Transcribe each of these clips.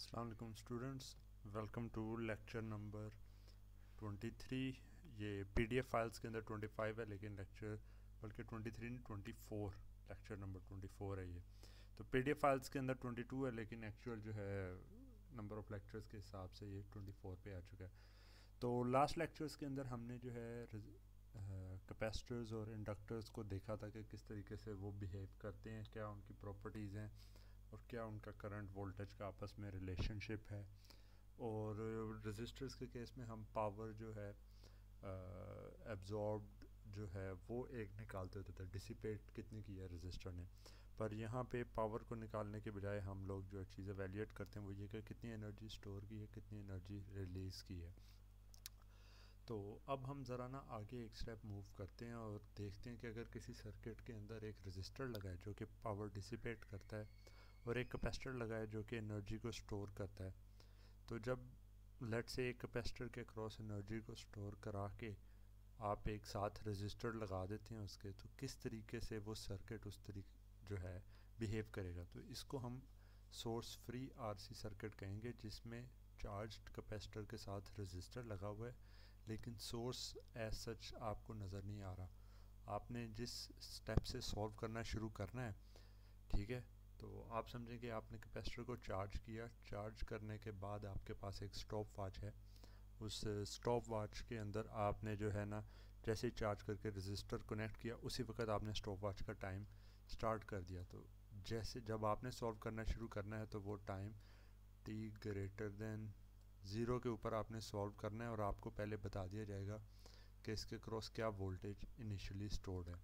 अस्सलाम वालेकुम students, welcome to lecture number 23। ये पीडीएफ फाइल्स के अंदर 25 है, लेकिन लेक्चर बल्कि 23 नहीं 24, लेक्चर नंबर 24 है ये। तो पीडीएफ फाइल्स के अंदर 22 है, लेकिन एक्चुअल जो है नंबर ऑफ़ लेक्चर्स के हिसाब से ये 24 पे आ चुका है। तो लास्ट लेक्चर्स के अंदर हमने जो है कैपेसिटर्स और इंडक्टर्स को देखा था कि किस तरीके से वो बिहेव करते हैं, क्या उनकी प्रॉपर्टीज़ हैं और क्या उनका करंट वोल्टेज का आपस में रिलेशनशिप है। और रेजिस्टर्स के केस में हम पावर जो है एब्जॉर्ब्ड जो है वो एक निकालते होते थे, डिसिपेट कितनी की है रेजिस्टर ने। पर यहाँ पे पावर को निकालने के बजाय हम लोग जो चीज़ एवेल्यूएट करते हैं वो ये कि कितनी एनर्जी स्टोर की है, कितनी एनर्जी रिलीज़ की है। तो अब हम ज़रा ना आगे एक स्टेप मूव करते हैं और देखते हैं कि अगर किसी सर्किट के अंदर एक रेजिस्टर लगा है जो कि पावर डिसिपेट करता है और एक कैपेसिटर लगा है जो कि एनर्जी को स्टोर करता है, तो जब लेट से एक कैपेसिटर के क्रॉस एनर्जी को स्टोर करा के आप एक साथ रेजिस्टर लगा देते हैं उसके, तो किस तरीके से वो सर्किट उस तरीके जो है बिहेव करेगा। तो इसको हम सोर्स फ्री आरसी सर्किट कहेंगे, जिसमें चार्ज्ड कैपेसिटर के साथ रेजिस्टर लगा हुआ है, लेकिन सोर्स एज सच आपको नज़र नहीं आ रहा। आपने जिस स्टेप से सॉल्व करना शुरू करना है, ठीक है, तो आप समझें कि आपने कैपेसिटर को चार्ज किया, चार्ज करने के बाद आपके पास एक स्टॉप वॉच है। उस स्टॉप वॉच के अंदर आपने जो है ना, जैसे ही चार्ज करके रेजिस्टर कनेक्ट किया उसी वक्त आपने स्टॉप वॉच का टाइम स्टार्ट कर दिया। तो जैसे जब आपने सॉल्व करना शुरू करना है तो वो टाइम t ग्रेटर देन 0 के ऊपर आपने सॉल्व करना है और आपको पहले बता दिया जाएगा कि इसके क्रॉस क्या वोल्टेज इनिशियली स्टोर्ड है,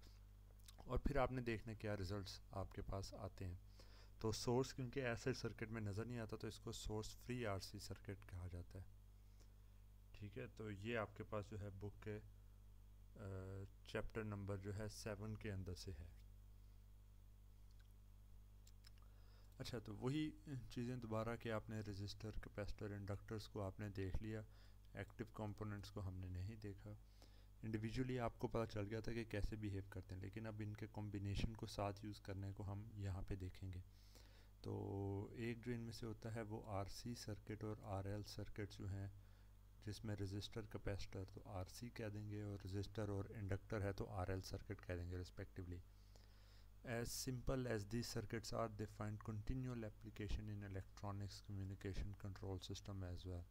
और फिर आपने देखना क्या रिजल्ट्स आपके पास आते हैं। तो सोर्स क्योंकि ऐसे सर्किट में नज़र नहीं आता, तो इसको सोर्स फ्री आरसी सर्किट कहा जाता है। ठीक है, तो ये आपके पास जो है बुक के चैप्टर नंबर जो है 7 के अंदर से है। अच्छा, तो वही चीज़ें दोबारा कि आपने रेजिस्टर, कैपेसिटर, इंडक्टर्स को आपने देख लिया, एक्टिव कंपोनेंट्स को हमने नहीं देखा। इंडिविजुअली आपको पता चल गया था कि कैसे बिहेव करते हैं, लेकिन अब इनके कॉम्बिनेशन को साथ यूज़ करने को हम यहाँ पे देखेंगे। तो एक जो इनमें से होता है वो आरसी सर्किट और आरएल सर्किट जो हैं, जिसमें रेजिस्टर, कैपेसिटर तो आरसी कह देंगे और रेजिस्टर और इंडक्टर है तो आरएल सर्किट कह देंगे respectively. As simple as these circuits are, they find continual application in electronics communication control system as well.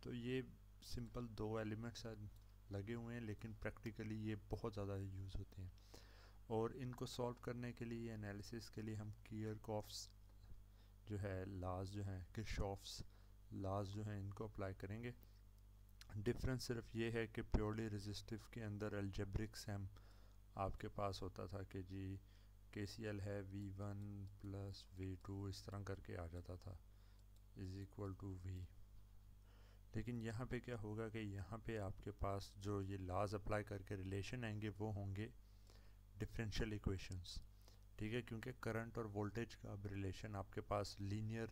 तो ये सिंपल दो एलिमेंट्स लगे हुए हैं, लेकिन प्रैक्टिकली ये बहुत ज़्यादा यूज़ होते हैं। और इनको सॉल्व करने के लिए, एनालिसिस के लिए हम किरचॉफ्स जो है लाज जो हैं, किरचॉफ्स लाज जो हैं, इनको अप्लाई करेंगे। डिफरेंस सिर्फ ये है कि प्योरली रेजिस्टिव के अंदर अलजेब्रिक सैम आपके पास होता था कि जी KCL है V1 प्लस V2 इस तरह करके आ जाता था इज इक्वल टू V। लेकिन यहाँ पे क्या होगा कि यहाँ पे आपके पास जो ये लॉज अप्लाई करके रिलेशन आएंगे वो होंगे डिफरेंशियल इक्वेशंस। ठीक है, क्योंकि करंट और वोल्टेज का अब रिलेशन आपके पास लीनियर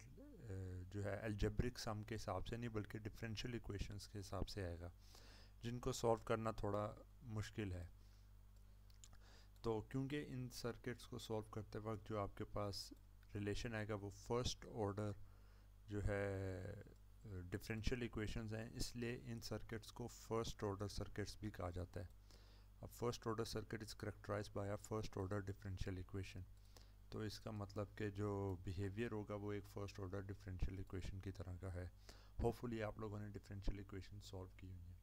जो है अलजेब्रिक सम के हिसाब से नहीं, बल्कि डिफरेंशियल इक्वेशंस के हिसाब से आएगा, जिनको सॉल्व करना थोड़ा मुश्किल है। तो क्योंकि इन सर्किट्स को सॉल्व करते वक्त जो आपके पास रिलेशन आएगा वो फर्स्ट ऑर्डर जो है डिफरेंशियल इक्वेशंस हैं, इसलिए इन सर्किट्स को फर्स्ट ऑर्डर सर्किट्स भी कहा जाता है। अब first order circuit is characterized by a first order differential equation. तो इसका मतलब कि जो बिहेवियर होगा वो एक फर्स्ट ऑर्डर डिफरेंशियल इक्वेशन की तरह का है। होपफुली आप लोगों ने डिफरेंशियल इक्वेशन सॉल्व की हुई है।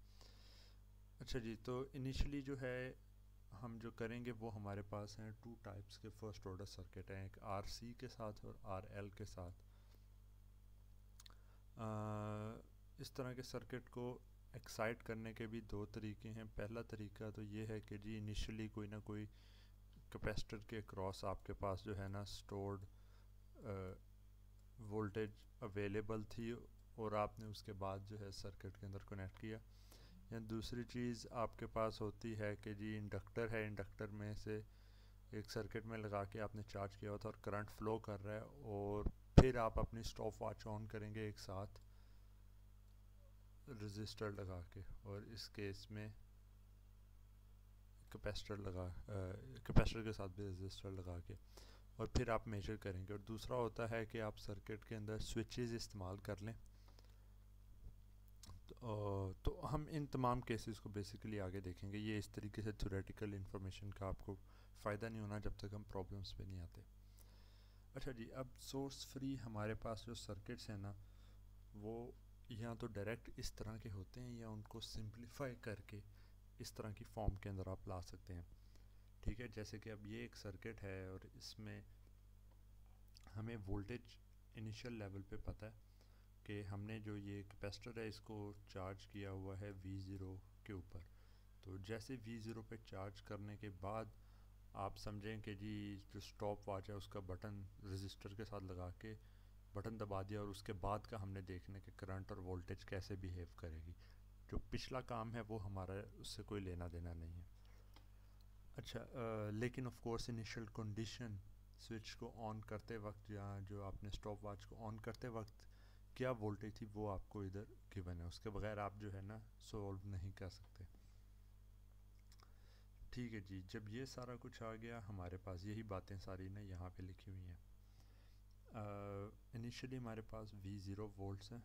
अच्छा जी, तो इनिशियली जो है हम जो करेंगे वो हमारे पास हैं टू टाइप्स के फर्स्ट ऑर्डर सर्किट हैं, एक आरसी के साथ और आरएल के साथ। इस तरह के सर्किट को एक्साइट करने के भी दो तरीके हैं। पहला तरीका तो ये है कि जी इनिशियली कोई ना कोई कैपेसिटर के क्रॉस आपके पास जो है ना स्टोर्ड वोल्टेज अवेलेबल थी और आपने उसके बाद जो है सर्किट के अंदर कनेक्ट किया। या दूसरी चीज़ आपके पास होती है कि जी इंडक्टर है, इंडक्टर में से एक सर्किट में लगा के आपने चार्ज किया होता और करंट फ्लो कर रहा है, और फिर आप अपनी स्टॉप वॉच ऑन करेंगे एक साथ रजिस्टर लगा के, और इस केस में कैपेसिटर के साथ भी रजिस्टर लगा के। और फिर आप मेजर करेंगे। और दूसरा होता है कि आप सर्किट के अंदर स्विचेस इस्तेमाल कर लें। तो हम इन तमाम केसेस को बेसिकली आगे देखेंगे। ये इस तरीके से थ्योरेटिकल इन्फॉर्मेशन का आपको फ़ायदा नहीं होना जब तक हम प्रॉब्लम्स पे नहीं आते। अच्छा जी, अब सोर्स फ्री हमारे पास जो सर्किट्स हैं ना, वो या तो डायरेक्ट इस तरह के होते हैं या उनको सिंप्लीफाई करके इस तरह की फॉर्म के अंदर आप ला सकते हैं। ठीक है, जैसे कि अब ये एक सर्किट है और इसमें हमें वोल्टेज इनिशियल लेवल पे पता है कि हमने जो ये कैपेसिटर है इसको चार्ज किया हुआ है V0 के ऊपर। तो जैसे V0 पे चार्ज करने के बाद आप समझें कि जी जो स्टॉप वॉच है उसका बटन रजिस्टर के साथ लगा के बटन दबा दिया, और उसके बाद का हमने देखना कि करंट और वोल्टेज कैसे बिहेव करेगी। जो पिछला काम है वो हमारा उससे कोई लेना देना नहीं है। अच्छा, लेकिन of course initial condition switch को ऑन करते वक्त या जो आपने स्टॉप वॉच को ऑन करते वक्त क्या वोल्टेज थी वो आपको इधर गिवन है, उसके बगैर आप जो है ना सोल्व नहीं कर सकते। ठीक है जी, जब ये सारा कुछ आ गया हमारे पास, यही बातें सारी ना यहाँ पे लिखी हुई हैं। इनिशियली हमारे पास V0 वोल्ट्स हैं,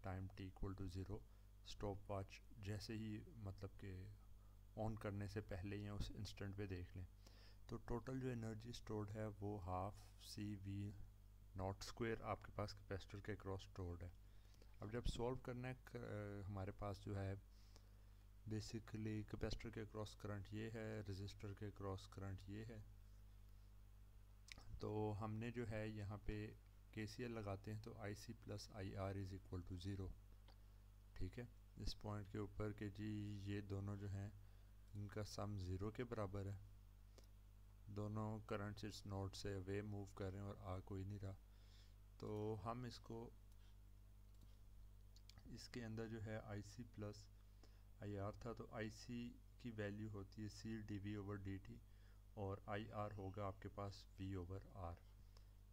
time t equal to 0, stop watch जैसे ही मतलब कि ऑन करने से पहले या उस इंस्टेंट पे देख लें तो टोटल जो एनर्जी स्टोर्ड है वो हाफ CV0 आपके पास कैपेसिटर के क्रॉस स्टोर्ड है। अब जब सॉल्व करना है हमारे पास जो है बेसिकली कैपेसिटर के क्रॉस करंट ये है, रजिस्टर के क्रॉस करंट ये है। तो हमने जो है यहाँ पे KCL लगाते हैं तो IC plus IR is equal to 0। ठीक है, इस पॉइंट के ऊपर कि जी ये दोनों जो हैं इनका सम 0 के बराबर है। दोनों करंट्स इस नोड से अवे मूव कर रहे हैं और आ कोई नहीं रहा। तो हम इसको इसके अंदर जो है IC प्लस IR था, तो IC की वैल्यू होती है C/dV/dt और IR होगा आपके पास V/R।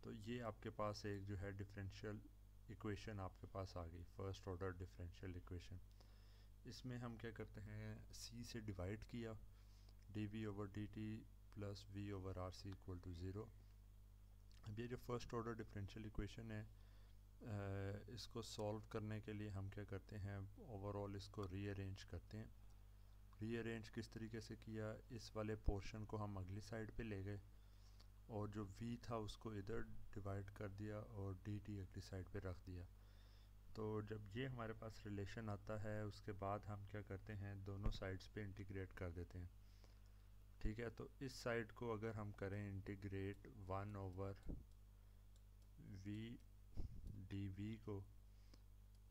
तो ये आपके पास एक जो है डिफरेंशियल इक्वेशन आपके पास आ गई, फर्स्ट ऑर्डर डिफरेंशियल इक्वेशन। इसमें हम क्या करते हैं, C से डिवाइड किया, dV/dt plus V/RC equal to 0। अब ये जो फर्स्ट ऑर्डर डिफरेंशियल इक्वेशन है इसको सॉल्व करने के लिए हम क्या करते हैं, ओवरऑल इसको रीअरेंज करते हैं। रीअरेंज किस तरीके से किया, इस वाले पोर्शन को हम अगली साइड पे ले गए और जो V था उसको इधर डिवाइड कर दिया और dt अगली साइड पे रख दिया। तो जब ये हमारे पास रिलेशन आता है उसके बाद हम क्या करते हैं, दोनों साइड्स पे इंटीग्रेट कर देते हैं। ठीक है, तो इस साइड को अगर हम करें इंटीग्रेट 1/V dV को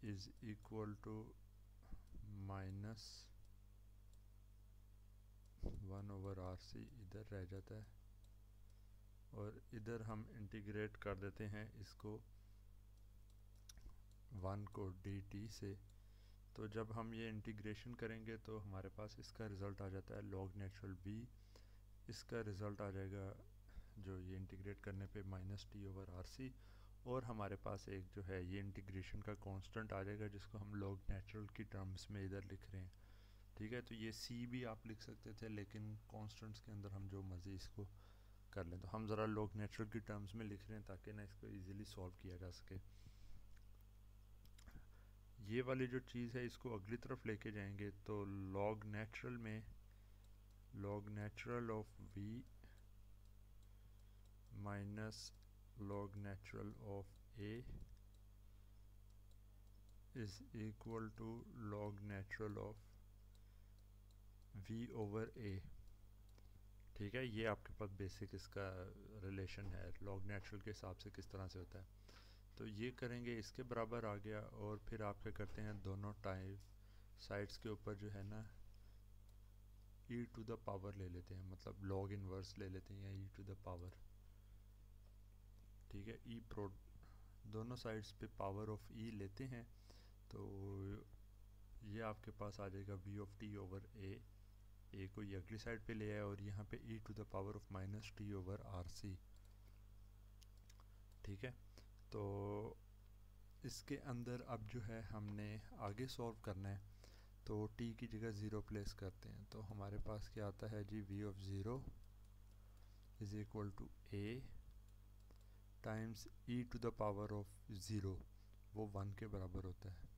is equal to minus 1/RC इधर रह जाता है, और इधर हम इंटीग्रेट कर देते हैं इसको 1 को dt से। तो जब हम ये इंटीग्रेशन करेंगे तो हमारे पास इसका रिज़ल्ट आ जाता है log नेचुरल b। इसका रिज़ल्ट आ जाएगा जो ये इंटीग्रेट करने पे -t/RC, और हमारे पास एक जो है ये इंटीग्रेशन का कांस्टेंट आ जाएगा जिसको हम log नेचुरल की टर्म्स में इधर लिख रहे हैं। ठीक है, तो ये c भी आप लिख सकते थे लेकिन कांस्टेंट्स के अंदर हम जो मर्जी इसको कर लें। तो हम ज़रा log नेचुरल की टर्म्स में लिख रहे हैं ताकि ना इसको इजीली सॉल्व किया जा सके। ये वाली जो चीज़ है इसको अगली तरफ लेके जाएंगे तो log नेचुरल में log natural of v minus log natural of a is equal to log natural of v/a। ठीक है, ये आपके पास बेसिक इसका रिलेशन है log नेचुरल के हिसाब से किस तरह से होता है। तो ये करेंगे, इसके बराबर आ गया, और फिर आप क्या करते हैं, दोनों टाइप साइड्स के ऊपर जो है ना e टू द पावर ले लेते हैं, मतलब log इनवर्स ले लेते हैं या e टू द पावर। ठीक है, दोनों साइड्स पे पावर ऑफ e लेते हैं तो ये आपके पास आ जाएगा v/t/a। a को ये अगली साइड पे ले आए और यहाँ पे e to the power of -t/RC। ठीक है, तो इसके अंदर अब जो है हमने आगे सॉल्व करना है तो t की जगह 0 प्लेस करते हैं। तो हमारे पास क्या आता है जी, v/0 is equal to a times E to the power of zero, वो 1 के बराबर होता है।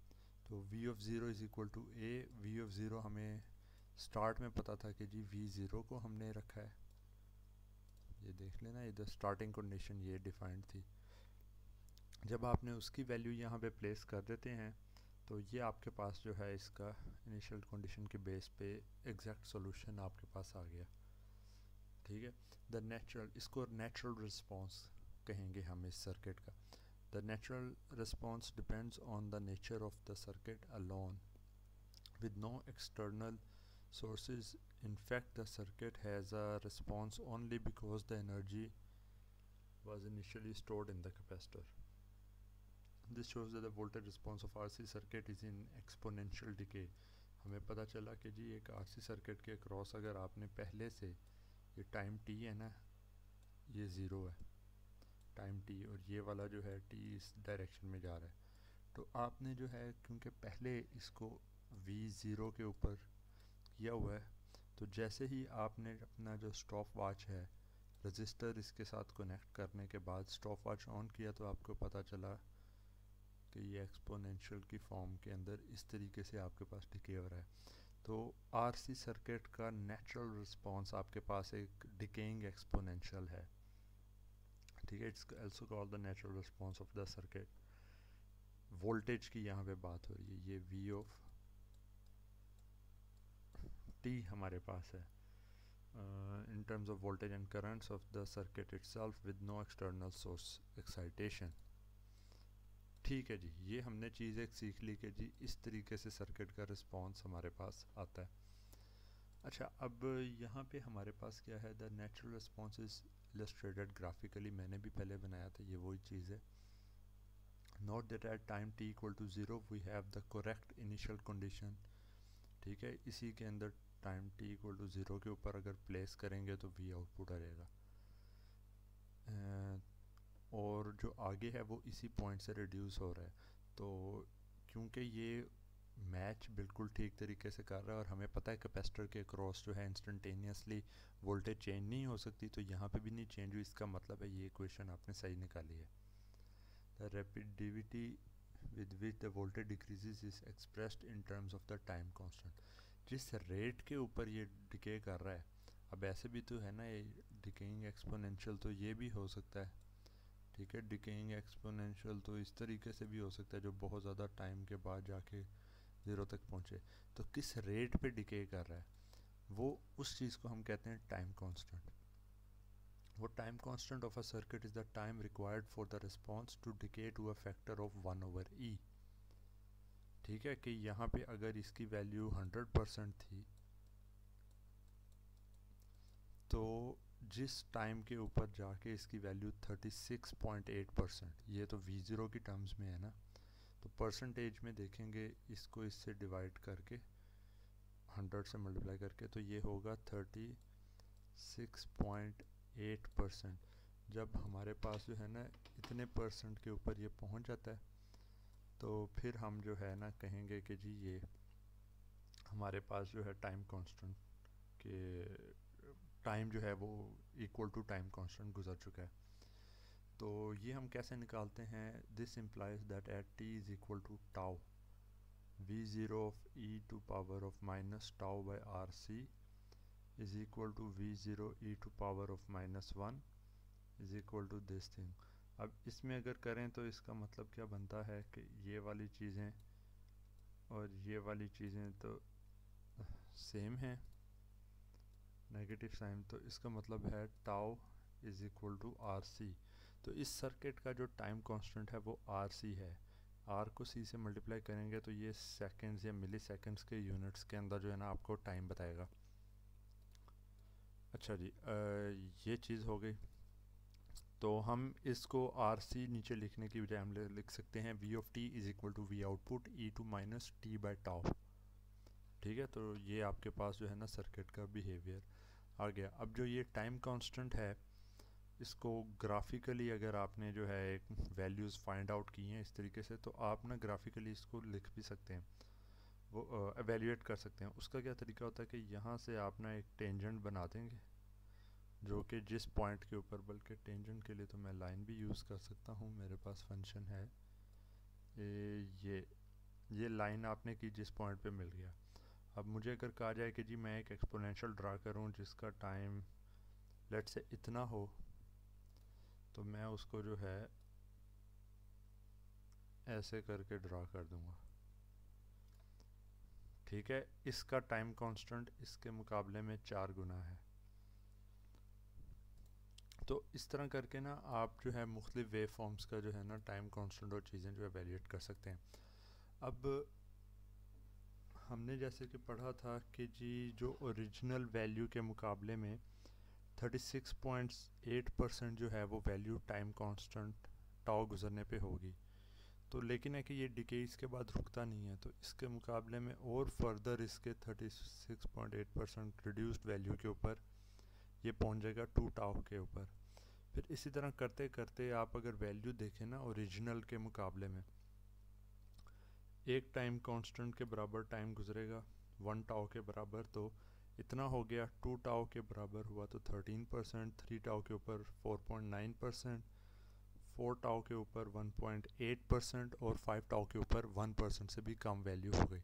तो v of zero is equal to A. v of zero हमें स्टार्ट में पता था कि जी v0 को हमने रखा है, ये देख लेना, इधर स्टार्टिंग कंडीशन ये डिफाइंड थी। जब आपने उसकी वैल्यू यहाँ पे प्लेस कर देते हैं तो ये आपके पास जो है इसका इनिशियल कंडीशन के बेस पे एग्जैक्ट सॉल्यूशन आपके पास आ गया। ठीक है, द नेचुरल, इसको नेचुरल रिस्पांस कहेंगे हम इस सर्किट का। The natural response depends on the nature of the circuit alone with no external sources. In fact, the circuit has a response only because the energy was initially stored in the capacitor. This shows that the voltage response of RC circuit is in exponential decay. हमें पता चला कि जी एक RC circuit के cross अगर आपने पहले से ये टाइम t है ना, ये ज़ीरो है टाइम t, और ये वाला जो है t इस डायरेक्शन में जा रहा है, तो आपने जो है क्योंकि पहले इसको v0 के ऊपर किया हुआ है, तो जैसे ही आपने अपना जो स्टॉप वॉच है रजिस्टर इसके साथ कनेक्ट करने के बाद स्टॉप वॉच ऑन किया, तो आपको पता चला कि ये एक्सपोनेंशियल की फॉर्म के अंदर इस तरीके से आपके पास डिके हो रहा है। तो आरसी सर्किट का नेचुरल रिस्पांस आपके पास एक डिकेइंग एक्सपोनेंशियल है। ठीक है, it's also called the natural response of the circuit. Voltage की यहाँ पे बात हो रही है, ये वी ऑफ टी हमारे पास है in terms of voltage and currents of the circuit itself with no external source excitation। ठीक है जी, ये हमने चीज़ एक सीख ली कि जी इस तरीके से सर्किट का रिस्पांस हमारे पास आता है। अच्छा, अब यहाँ पे हमारे पास क्या है, the natural response is illustrated graphically, मैंने भी पहले बनाया था, ये वही चीज़ है। Note that at time t equal to zero we have the correct initial condition. ठीक है, इसी के अंदर time t equal to zero के ऊपर अगर प्लेस करेंगे तो v आउटपुट आएगा, और जो आगे है वो इसी पॉइंट से रिड्यूस हो रहा है। तो क्योंकि ये मैच बिल्कुल ठीक तरीके से कर रहा है और हमें पता है कैपेसिटर के क्रॉस जो है इंस्टेंटेनियसली वोल्टेज चेंज नहीं हो सकती, तो यहाँ पे भी नहीं चेंज हुई, इसका मतलब है ये इक्वेशन आपने सही निकाली है। The rapidity with which the voltage decreases is expressed in terms of the time constant. जिस रेट के ऊपर ये डिके कर रहा है, अब ऐसे भी तो है ना ये डिकेइंग एक्सपोनेंशियल, तो ये भी हो सकता है। ठीक है, डिकेइंग एक्सपोनेंशियल तो इस तरीके से भी हो सकता है जो बहुत ज़्यादा टाइम के बाद जाके ज़ीरो तक पहुँचे। तो किस रेट पे डिके कर रहा है, वो उस चीज़ को हम कहते हैं टाइम कांस्टेंट। वो time constant of a circuit is the time required for the response to decay to a factor of 1/e। ठीक है, कि यहाँ पे अगर इसकी वैल्यू 100% थी, तो जिस टाइम के ऊपर जाके इसकी वैल्यू 36.8%, ये तो v0 की टर्म्स में है ना, तो परसेंटेज में देखेंगे इसको इससे डिवाइड करके 100 से मल्टीप्लाई करके, तो ये होगा 36.8%। जब हमारे पास जो है ना इतने परसेंट के ऊपर ये पहुंच जाता है, तो फिर हम जो है ना कहेंगे कि जी ये हमारे पास जो है टाइम कांस्टेंट के टाइम जो है वो इक्वल टू टाइम कांस्टेंट गुजर चुका है। तो ये हम कैसे निकालते हैं, this implies that at t is equal to tau v0 of e to power of minus tau by R C is equal to v0 e to power of -1 is equal to this thing. अब इसमें अगर करें तो इसका मतलब क्या बनता है कि ये वाली चीज़ें और ये वाली चीज़ें तो सेम हैं, नेगेटिव साइन, तो इसका मतलब है tau is equal to R C. तो इस सर्किट का जो टाइम कांस्टेंट है वो आर सी है। आर को सी से मल्टीप्लाई करेंगे तो ये सेकंड्स या मिली सेकंड्स के यूनिट्स के अंदर जो है ना आपको टाइम बताएगा। अच्छा जी, ये चीज़ हो गई। तो हम इसको आर सी नीचे लिखने की बजाय हम लिख सकते हैं V of T is equal to V output E to minus T by tau. ठीक है, तो ये आपके पास जो है ना सर्किट का बिहेवियर आ गया। अब जो ये टाइम कांस्टेंट है, इसको ग्राफिकली अगर आपने जो है एक वैल्यूज़ फाइंड आउट की हैं इस तरीके से, तो आप ना ग्राफिकली इसको लिख भी सकते हैं, वो एवेल्यूएट कर सकते हैं। उसका क्या तरीका होता है कि यहाँ से आप ना एक टेंजेंट बना देंगे जो कि जिस पॉइंट के ऊपर, बल्कि टेंजेंट के लिए तो मैं लाइन भी यूज़ कर सकता हूँ, मेरे पास फंक्शन है ये लाइन आपने की जिस पॉइंट पे मिल गया। अब मुझे अगर कहा जाए कि जी मैं एक एक्सपोनेंशियल ड्रा करूँ जिसका टाइम लेट से इतना हो, तो मैं उसको जो है ऐसे करके ड्रा कर दूँगा। ठीक है, इसका टाइम कांस्टेंट इसके मुकाबले में 4 गुना है। तो इस तरह करके ना आप जो है मुख्तलिफ वेव फॉर्म्स का जो है ना टाइम कांस्टेंट और चीज़ें जो है वैल्यूएट कर सकते हैं। अब हमने जैसे कि पढ़ा था कि जी जो ओरिजिनल वैल्यू के मुकाबले में 36.8% जो है वो वैल्यू टाइम कांस्टेंट टाउ गुजरने पे होगी। तो लेकिन है कि ये डिकेज के बाद रुकता नहीं है, तो इसके मुकाबले में और फर्दर इसके 36.8% रिड्यूस्ड वैल्यू के ऊपर ये पहुंच जाएगा 2 टाउ के ऊपर। फिर इसी तरह करते करते आप अगर वैल्यू देखें ना ओरिजिनल के मुकाबले में, एक टाइम कांस्टेंट के बराबर टाइम गुजरेगा 1 टाउ के बराबर, तो इतना हो गया। 2 टाउ के बराबर हुआ तो 13%, 3 टाउ के ऊपर 4.9%, 4 टाउ के ऊपर 1.8% और 5 टाउ के ऊपर 1% से भी कम वैल्यू हो गई।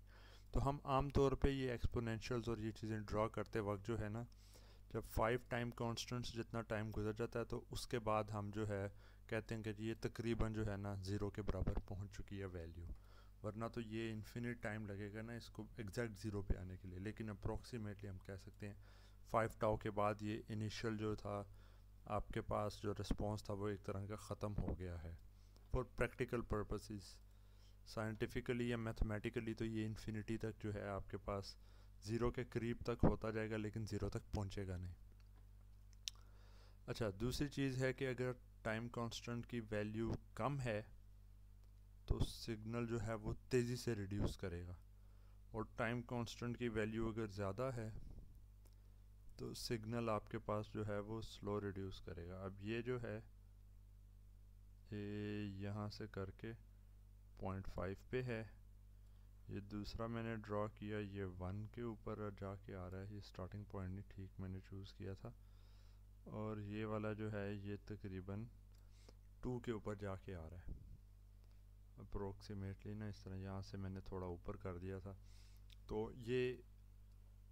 तो हम आम तौर पे ये एक्सपोनेंशियल्स और ये चीज़ें ड्रा करते वक्त जो है ना, जब 5 टाइम कांस्टेंट्स जितना टाइम गुजर जाता है तो उसके बाद हम जो है कहते हैं कि जी ये तकरीबन जो है ना ज़ीरो के बराबर पहुंच चुकी है वैल्यू। वरना तो ये इन्फिनिट टाइम लगेगा ना इसको एग्जैक्ट ज़ीरो पे आने के लिए, लेकिन अप्रॉक्सीमेटली हम कह सकते हैं 5 टाउ के बाद ये इनिशियल जो था आपके पास जो रिस्पॉन्स था वो एक तरह का ख़त्म हो गया है। फॉर प्रैक्टिकल पर्पसेस, साइंटिफिकली या मैथमेटिकली तो ये इन्फिनिटी तक जो है आपके पास ज़ीरो के करीब तक होता जाएगा, लेकिन ज़ीरो तक पहुंचेगा नहीं। अच्छा, दूसरी चीज़ है कि अगर टाइम कांस्टेंट की वैल्यू कम है तो सिग्नल जो है वो तेज़ी से रिड्यूस करेगा, और टाइम कांस्टेंट की वैल्यू अगर ज़्यादा है तो सिग्नल आपके पास जो है वो स्लो रिड्यूस करेगा। अब ये जो है ये यहाँ से करके 0.5 पे है, ये दूसरा मैंने ड्रॉ किया ये 1 के ऊपर जाके आ रहा है, ये स्टार्टिंग पॉइंट नहीं ठीक मैंने चूज़ किया था, और ये वाला जो है ये तकरीबन 2 के ऊपर जाके आ रहा है अप्रोक्सीमेटली ना, इस तरह। यहाँ से मैंने थोड़ा ऊपर कर दिया था। तो ये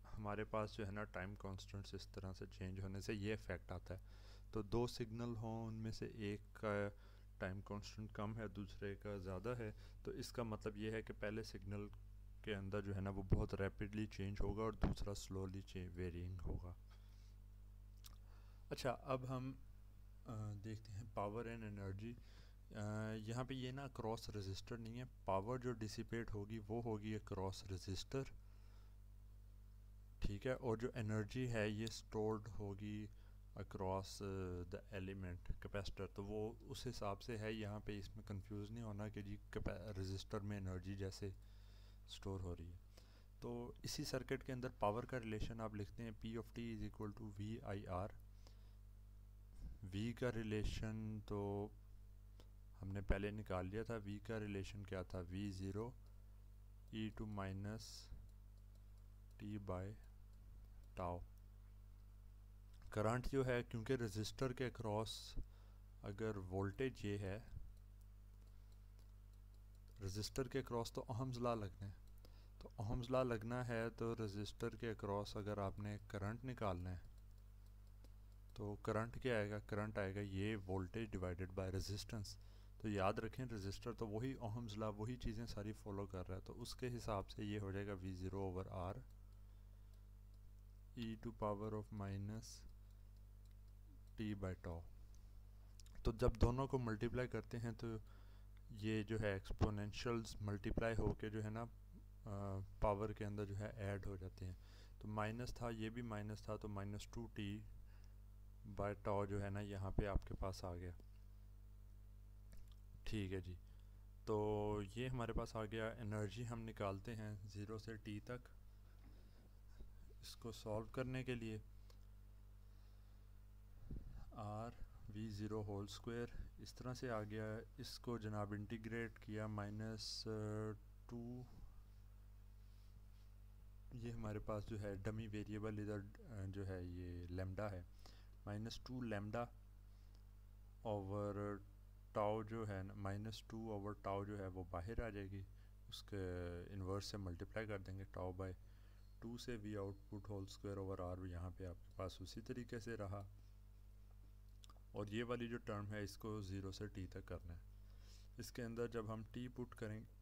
हमारे पास जो है ना टाइम कांस्टेंट्स इस तरह से चेंज होने से ये इफ़ेक्ट आता है। तो दो सिग्नल हों, उनमें से एक का टाइम कांस्टेंट कम है, दूसरे का ज़्यादा है, तो इसका मतलब ये है कि पहले सिग्नल के अंदर जो है ना वो बहुत रैपिडली चेंज होगा और दूसरा स्लोली वेरिंग होगा। अच्छा, अब हम देखते हैं पावर एंड एनर्जी। यहाँ पे ये ना क्रॉस रेजिस्टर नहीं है, पावर जो डिसिपेट होगी वो होगी अक्रॉस रेजिस्टर, ठीक है, और जो एनर्जी है ये स्टोर्ड होगी अक्रॉस द एलिमेंट कैपेसिटर। तो वो उस हिसाब से है, यहाँ पे इसमें कंफ्यूज नहीं होना कि जी रेजिस्टर में एनर्जी जैसे स्टोर हो रही है। तो इसी सर्किट के अंदर पावर का रिलेशन आप लिखते हैं P of T is equal to V I R. V का रिलेशन तो हमने पहले निकाल लिया था, वी का रिलेशन क्या था, V zero E to minus T by tau. Current जो है, क्योंकि रेजिस्टर के अक्रॉस अगर वोल्टेज ये है, रेजिस्टर के अक्रॉस तो ओहम्स लॉ लगना है, तो ओहम्स लॉ लगना है तो रेजिस्टर के अक्रॉस अगर आपने करंट निकालना है तो करंट क्या आएगा, करंट आएगा ये वोल्टेज डिवाइडेड बाय रेजिस्टेंस। तो याद रखें रेजिस्टर तो वही ओहम्स लॉ वही चीज़ें सारी फॉलो कर रहा है, तो उसके हिसाब से ये हो जाएगा V zero over R E to power of minus T by tau. तो जब दोनों को मल्टीप्लाई करते हैं तो ये जो है एक्सपोनेंशियल्स मल्टीप्लाई होके जो है ना पावर के अंदर जो है ऐड हो जाते हैं। तो माइनस था, ये भी माइनस था, तो माइनस 2t बाय टॉ जो है ना यहाँ पे आपके पास आ गया। ठीक है जी, तो ये हमारे पास आ गया। एनर्जी हम निकालते हैं 0 से t तक। इसको सॉल्व करने के लिए R V zero whole square इस तरह से आ गया। इसको जनाब इंटीग्रेट किया -2, ये हमारे पास जो है डमी वेरिएबल इधर जो है ये लेमडा है, -2 लैम्डा ओवर टाउ जो है ना, -2 ओवर टाउ जो है वो बाहर आ जाएगी, उसके इन्वर्स से मल्टीप्लाई कर देंगे टाउ बाय 2 से, V output whole square over R यहाँ पे आपके पास उसी तरीके से रहा। और ये वाली जो टर्म है इसको 0 से t तक करना है। इसके अंदर जब हम t पुट करेंगे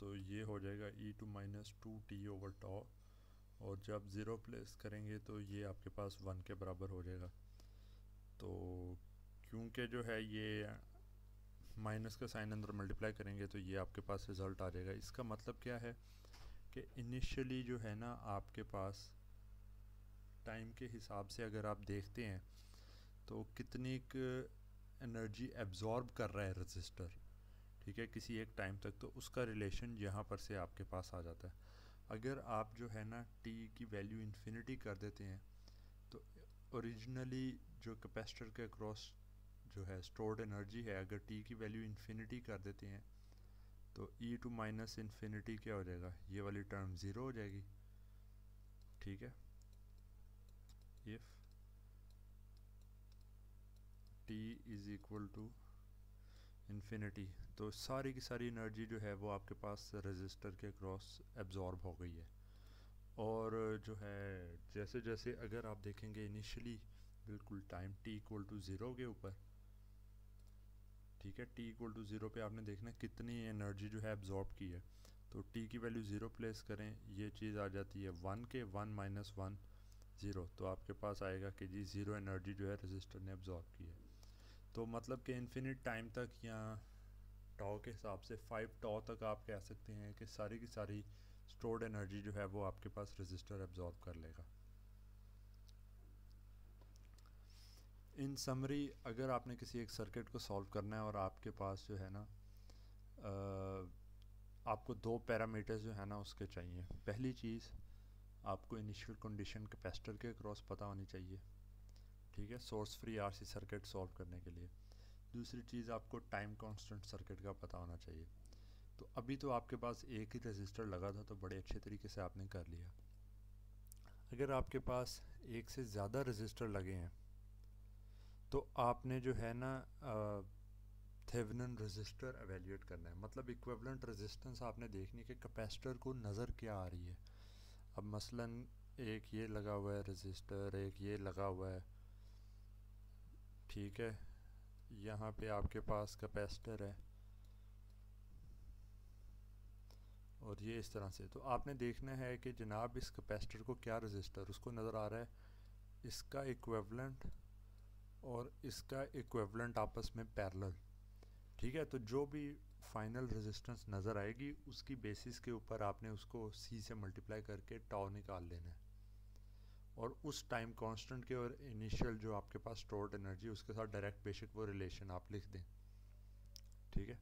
तो ये हो जाएगा e⁻²t ओवर टाउ, और जब 0 प्लेस करेंगे तो ये आपके पास 1 के बराबर हो जाएगा। तो क्योंकि जो है ये माइनस का साइन अंदर मल्टीप्लाई करेंगे तो ये आपके पास रिज़ल्ट आ जाएगा। इसका मतलब क्या है कि इनिशियली जो है ना आपके पास टाइम के हिसाब से अगर आप देखते हैं तो कितनी एनर्जी एब्जॉर्ब कर रहा है रजिस्टर, ठीक है, किसी एक टाइम तक, तो उसका रिलेशन यहाँ पर से आपके पास आ जाता है। अगर आप जो है ना t की वैल्यू इन्फिनिटी कर देते हैं तो ओरिजिनली जो कैपेसिटर के अक्रॉस जो है स्टोर्ड एनर्जी है, अगर t की वैल्यू इन्फिनिटी कर देते हैं तो e⁻∞ क्या हो जाएगा, ये वाली टर्म ज़ीरो हो जाएगी, ठीक है। If t is equal to infinity तो सारी की सारी एनर्जी जो है वो आपके पास रजिस्टर के क्रॉस एब्जॉर्ब हो गई है। और जो है जैसे जैसे अगर आप देखेंगे इनिशियली बिल्कुल time t equal to zero के ऊपर, ठीक है, t इक्वल टू ज़ीरो पे आपने देखना कितनी एनर्जी जो है एब्जॉर्ब की है। तो t की वैल्यू ज़ीरो प्लेस करें, ये चीज़ आ जाती है 1 के 1 माइनस 1 ज़ीरो, तो आपके पास आएगा कि जी ज़ीरो एनर्जी जो है रजिस्टर ने एब्जॉर्ब की है। तो मतलब कि इन्फिनिट टाइम तक या टाउ के हिसाब से 5 टाउ तक आप कह सकते हैं कि सारी की सारी स्टोर्ड एनर्जी जो है वो आपके पास रजिस्टर एब्जॉर्ब कर लेगा। इन समरी अगर आपने किसी एक सर्किट को सॉल्व करना है और आपके पास जो है ना आपको दो पैरामीटर्स जो है ना उसके चाहिए। पहली चीज़ आपको इनिशियल कंडीशन कैपेसिटर के क्रॉस पता होनी चाहिए, ठीक है, source free RC circuit solve करने के लिए। दूसरी चीज़ आपको टाइम कांस्टेंट सर्किट का पता होना चाहिए। तो अभी तो आपके पास एक ही रजिस्टर लगा था तो बड़े अच्छे तरीके से आपने कर लिया। अगर आपके पास एक से ज़्यादा रजिस्टर लगे हैं तो आपने जो है ना थेवेनिन रजिस्टर एवेल्यूएट करना है, मतलब इक्विवेलेंट रेजिस्टेंस आपने देखनी है कि कैपेसिटर को नज़र क्या आ रही है। अब मसलन एक ये लगा हुआ है रजिस्टर, एक ये लगा हुआ है, ठीक है, यहाँ पे आपके पास कैपेसिटर है और ये इस तरह से। तो आपने देखना है कि जनाब इस कैपेसिटर को क्या रजिस्टर उसको नज़र आ रहा है, इसका इक्विवेलेंट और इसका इक्विवेलेंट आपस में पैरेलल, ठीक है। तो जो भी फाइनल रेजिस्टेंस नज़र आएगी उसकी बेसिस के ऊपर आपने उसको c से मल्टीप्लाई करके टाउ निकाल लेना है, और उस टाइम कांस्टेंट के और इनिशियल जो आपके पास स्टोर्ड एनर्जी उसके साथ डायरेक्ट बेशक वो रिलेशन आप लिख दें, ठीक है।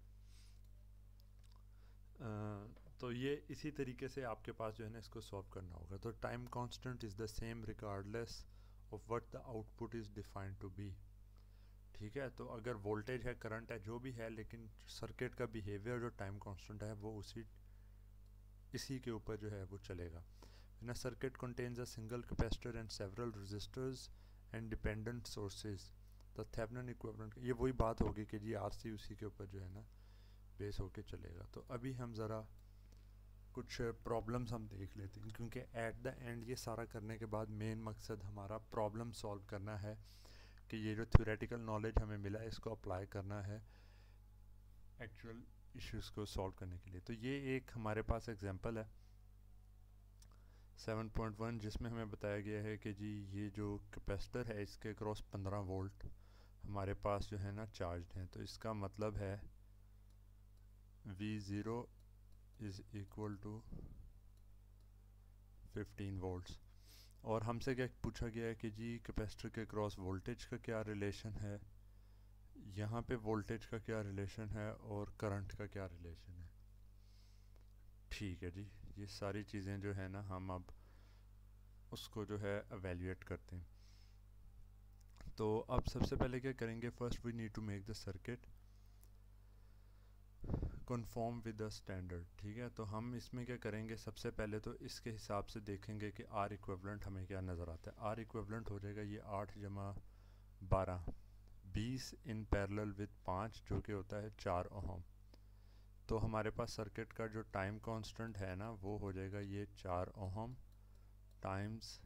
तो ये इसी तरीके से आपके पास जो है ना इसको सॉल्व करना होगा। तो time constant is the same regardless of what the output is defined to be, ठीक है। तो अगर वोल्टेज है, करंट है, जो भी है, लेकिन सर्किट का बिहेवियर जो टाइम कांस्टेंट है वो इसी के ऊपर जो है वो चलेगा। In a circuit contains a single capacitor and several resistors and dependent sources the Thevenin equivalent, ये वही बात होगी कि जी आरसी उसी के ऊपर जो है ना बेस होके चलेगा। तो अभी हम ज़रा कुछ प्रॉब्लम्स हम देख लेते हैं, क्योंकि एट द एंड ये सारा करने के बाद मेन मकसद हमारा प्रॉब्लम सॉल्व करना है कि ये जो थ्योरेटिकल नॉलेज हमें मिला है इसको अप्लाई करना है एक्चुअल इश्यूज़ को सॉल्व करने के लिए। तो ये एक हमारे पास एग्जांपल है 7.1 जिसमें हमें बताया गया है कि जी ये जो कैपेसिटर है इसके क्रॉस 15 वोल्ट हमारे पास जो है ना चार्ज हैं। तो इसका मतलब है V0 is equal to 15 volts. और हमसे क्या पूछा गया है कि जी कैपेसिटर के क्रॉस वोल्टेज का क्या रिलेशन है, यहाँ पे वोल्टेज का क्या रिलेशन है और करंट का क्या रिलेशन है, ठीक है जी। ये सारी चीज़ें जो है ना हम अब उसको जो है एवेल्यूएट करते हैं। तो अब सबसे पहले क्या करेंगे, first we need to make the circuit confirm with the standard. ठीक है, तो हम इसमें क्या करेंगे, सबसे पहले तो इसके हिसाब से देखेंगे कि आर इक्विवेलेंट हमें क्या नज़र आता है। आर इक्विवेलेंट हो जाएगा ये 8 जमा 12, 20 इन पैरेलल विद 5 जो कि होता है 4 ओहम। तो हमारे पास सर्किट का जो टाइम कांस्टेंट है ना वो हो जाएगा ये 4 ohm times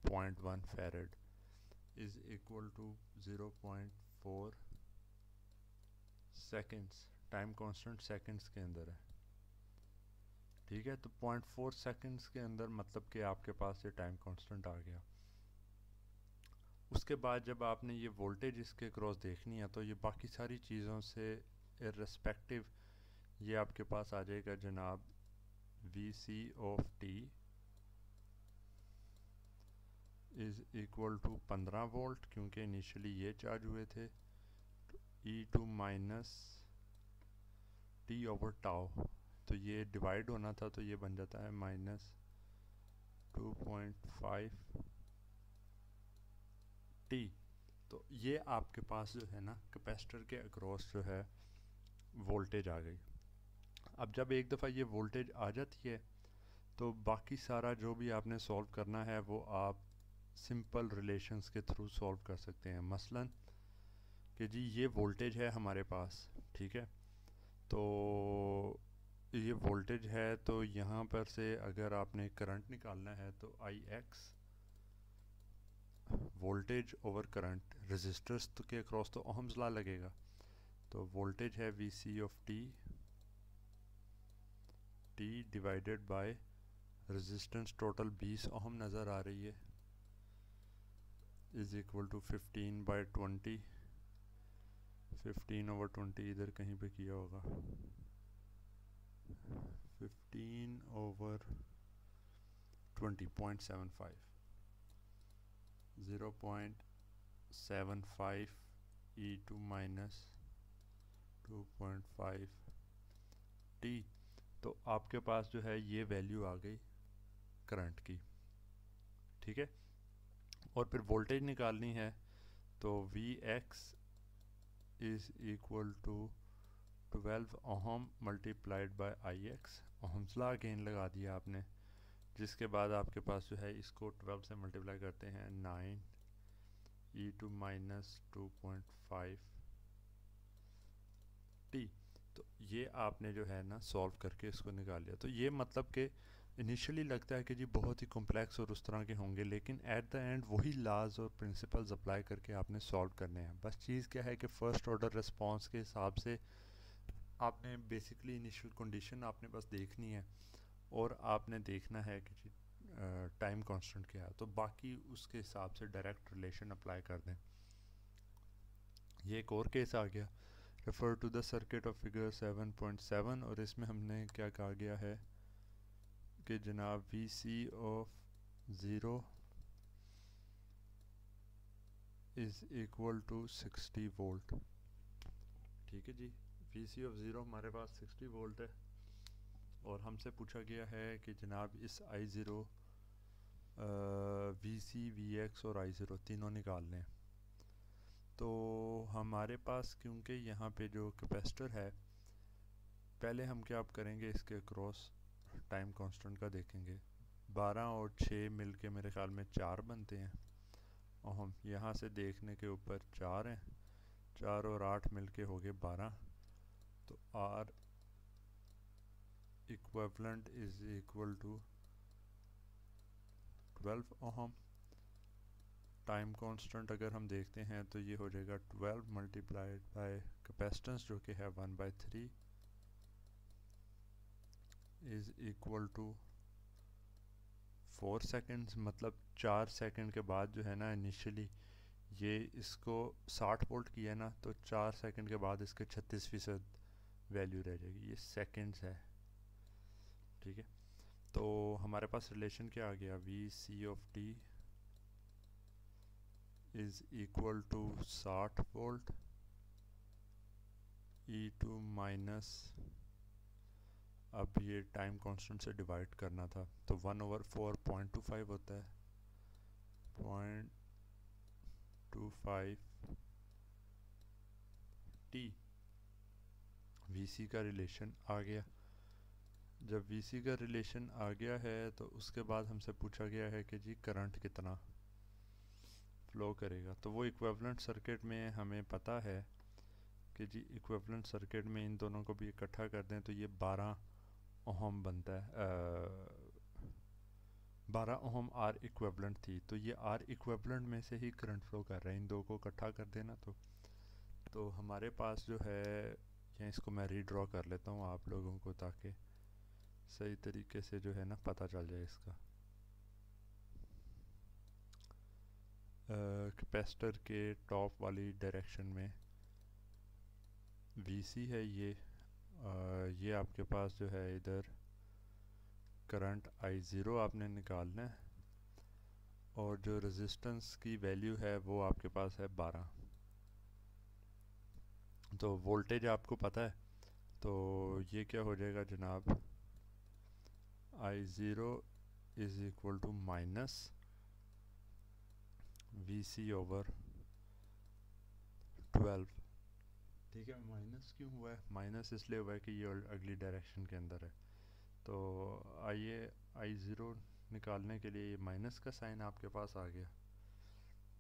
0.1 farad is equal to 0.4 seconds. Time constant seconds के अंदर है। ठीक है, तो 0.4 सेकंड्स के अंदर मतलब कि आपके पास ये टाइम कांस्टेंट आ गया। उसके बाद जब आपने ये वोल्टेज इसके क्रॉस देखनी है तो ये बाकी सारी चीज़ों से इर्रेस्पेक्टिव ये आपके पास आ जाएगा जनाब V C of T is equal to 15 volt, क्योंकि इनिशियली ये चार्ज हुए थे, E to minus T over tau, तो ये डिवाइड होना था तो ये बन जाता है माइनस 2.5 टी। तो ये आपके पास जो है ना कैपेसिटर के अक्रॉस जो है वोल्टेज आ गई। अब जब एक दफ़ा ये वोल्टेज आ जाती है तो बाकी सारा जो भी आपने सॉल्व करना है वो आप सिंपल रिलेशंस के थ्रू सॉल्व कर सकते हैं। मसलन कि जी ये वोल्टेज है हमारे पास, ठीक है, तो ये वोल्टेज है तो यहाँ पर से अगर आपने करंट निकालना है तो I X voltage over current resistors तो के अक्रॉस तो ओहम्स लॉ लगेगा, तो वोल्टेज है V C of T T divided by resistance total 20 ohm नज़र आ रही है इज़ इक्वल टू 15/20। 15/20 इधर कहीं पे किया होगा, 15/20.75 0.75 ई टू माइनस 2.5 टी। तो आपके पास जो है ये वैल्यू आ गई करंट की। ठीक है, और फिर वोल्टेज निकालनी है तो V X is equal to 12 ohm multiplied by I X. Ohm's law again लगा दिया आपने, जिसके बाद आपके पास जो है इसको 12 से मल्टीप्लाई करते हैं 9 ई टू माइनस 2.5 टी। तो ये आपने जो है ना सॉल्व करके इसको निकाल लिया। तो ये मतलब कि इनिशियली लगता है कि जी बहुत ही कॉम्प्लेक्स और उस तरह के होंगे, लेकिन एट द एंड वही लाज और प्रिंसिपल्स अप्लाई करके आपने सॉल्व करने हैं। बस चीज़ क्या है कि फ़र्स्ट ऑर्डर रिस्पांस के हिसाब से आपने बेसिकली इनिशियल कंडीशन आपने बस देखनी है और आपने देखना है कि जी टाइम कांस्टेंट क्या है, तो बाकी उसके हिसाब से डायरेक्ट रिलेशन अप्लाई कर दें। ये एक और केस आ गया, refer to the circuit of figure 7.7, और इसमें हमने क्या कहा गया है कि जनाब V C of 0 is equal to 60 volt. ठीक है जी, वी सी ऑफ 0 हमारे पास 60 वोल्ट है और हमसे पूछा गया है कि जनाब इस I0 we C we x और I0 तीनों निकाल लें। तो हमारे पास क्योंकि यहाँ पे जो कैपेसिटर है, पहले हम क्या आप करेंगे इसके क्रॉस टाइम कांस्टेंट का देखेंगे। 12 और 6 मिल के मेरे ख्याल में 4 बनते हैं, और हम यहाँ से देखने के ऊपर 4 हैं, 4 और 8 मिल के हो गए 12। तो R equivalent is equal to 12 ohm. Time constant अगर हम देखते हैं तो ये हो जाएगा 12 मल्टीप्लाइड बाय कैपेसिटेंस जो कि है 1/3 इज़ इक्वल टू 4 सेकेंड्स। मतलब 4 सेकंड के बाद जो है ना इनिशियली ये इसको 60 वोल्ट किया है ना, तो 4 सेकंड के बाद इसके 36% वैल्यू रह जाएगी। ये सेकंड्स है। ठीक है, तो हमारे पास रिलेशन क्या आ गया, V C of T is equal to 60 volt e to minus, अब ये टाइम कांस्टेंट से डिवाइड करना था तो 1/4.25 होता है, 0.25 टी। वीसी का रिलेशन आ गया। जब वीसी का रिलेशन आ गया है तो उसके बाद हमसे पूछा गया है कि जी करंट कितना फ़्लो करेगा। तो वो इक्विवेलेंट सर्किट में हमें पता है कि जी इक्विवेलेंट सर्किट में इन दोनों को भी इकट्ठा कर दें तो ये 12 ओहम बनता है। 12 ओहम आर इक्विवेलेंट थी, तो ये आर इक्विवेलेंट में से ही करंट फ्लो कर रहा है। इन दो को इकट्ठा कर देना तो हमारे पास जो है, या इसको मैं रीड्रॉ कर लेता हूँ आप लोगों को ताकि सही तरीके से जो है ना पता चल जाए इसका। कैपेसिटर के टॉप वाली डायरेक्शन में वीसी है ये आपके पास जो है इधर करंट I0 आपने निकालना है, और जो रेजिस्टेंस की वैल्यू है वो आपके पास है 12। तो वोल्टेज आपको पता है, तो ये क्या हो जाएगा जनाब, I0 is equal to minus VC over 12। ठीक है, माइनस क्यों हुआ है? माइनस इसलिए हुआ है कि ये अगली डायरेक्शन के अंदर है। तो आइए I0 निकालने के लिए ये माइनस का साइन आपके पास आ गया।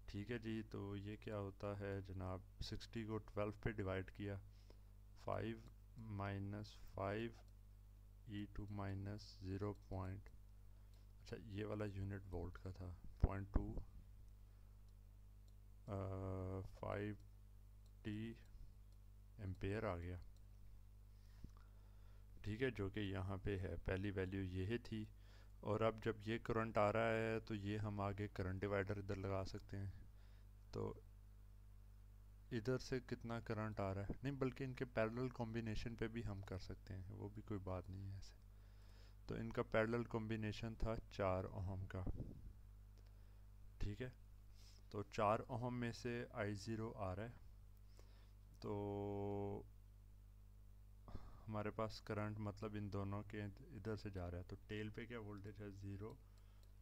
ठीक है जी, तो ये क्या होता है जनाब, 60 को 12 पे डिवाइड किया, 5 माइनस 5 E2 माइनस 0 पॉइंट, अच्छा ये वाला यूनिट वोल्ट का था, 0.2 5T एम्पेयर आ गया। ठीक है, जो कि यहाँ पे है, पहली वैल्यू ये थी। और अब जब ये करंट आ रहा है तो ये हम आगे करंट डिवाइडर इधर लगा सकते हैं। तो इधर से कितना करंट आ रहा है, नहीं बल्कि इनके पैरेलल कॉम्बिनेशन पे भी हम कर सकते हैं, वो भी कोई बात नहीं है ऐसे। तो इनका पैरेलल कॉम्बिनेशन था 4 ओहम का। ठीक है, तो 4 ओहम में से I0 आ रहा है, तो हमारे पास करंट मतलब इन दोनों के इधर से जा रहा है। तो टेल पे क्या वोल्टेज है 0,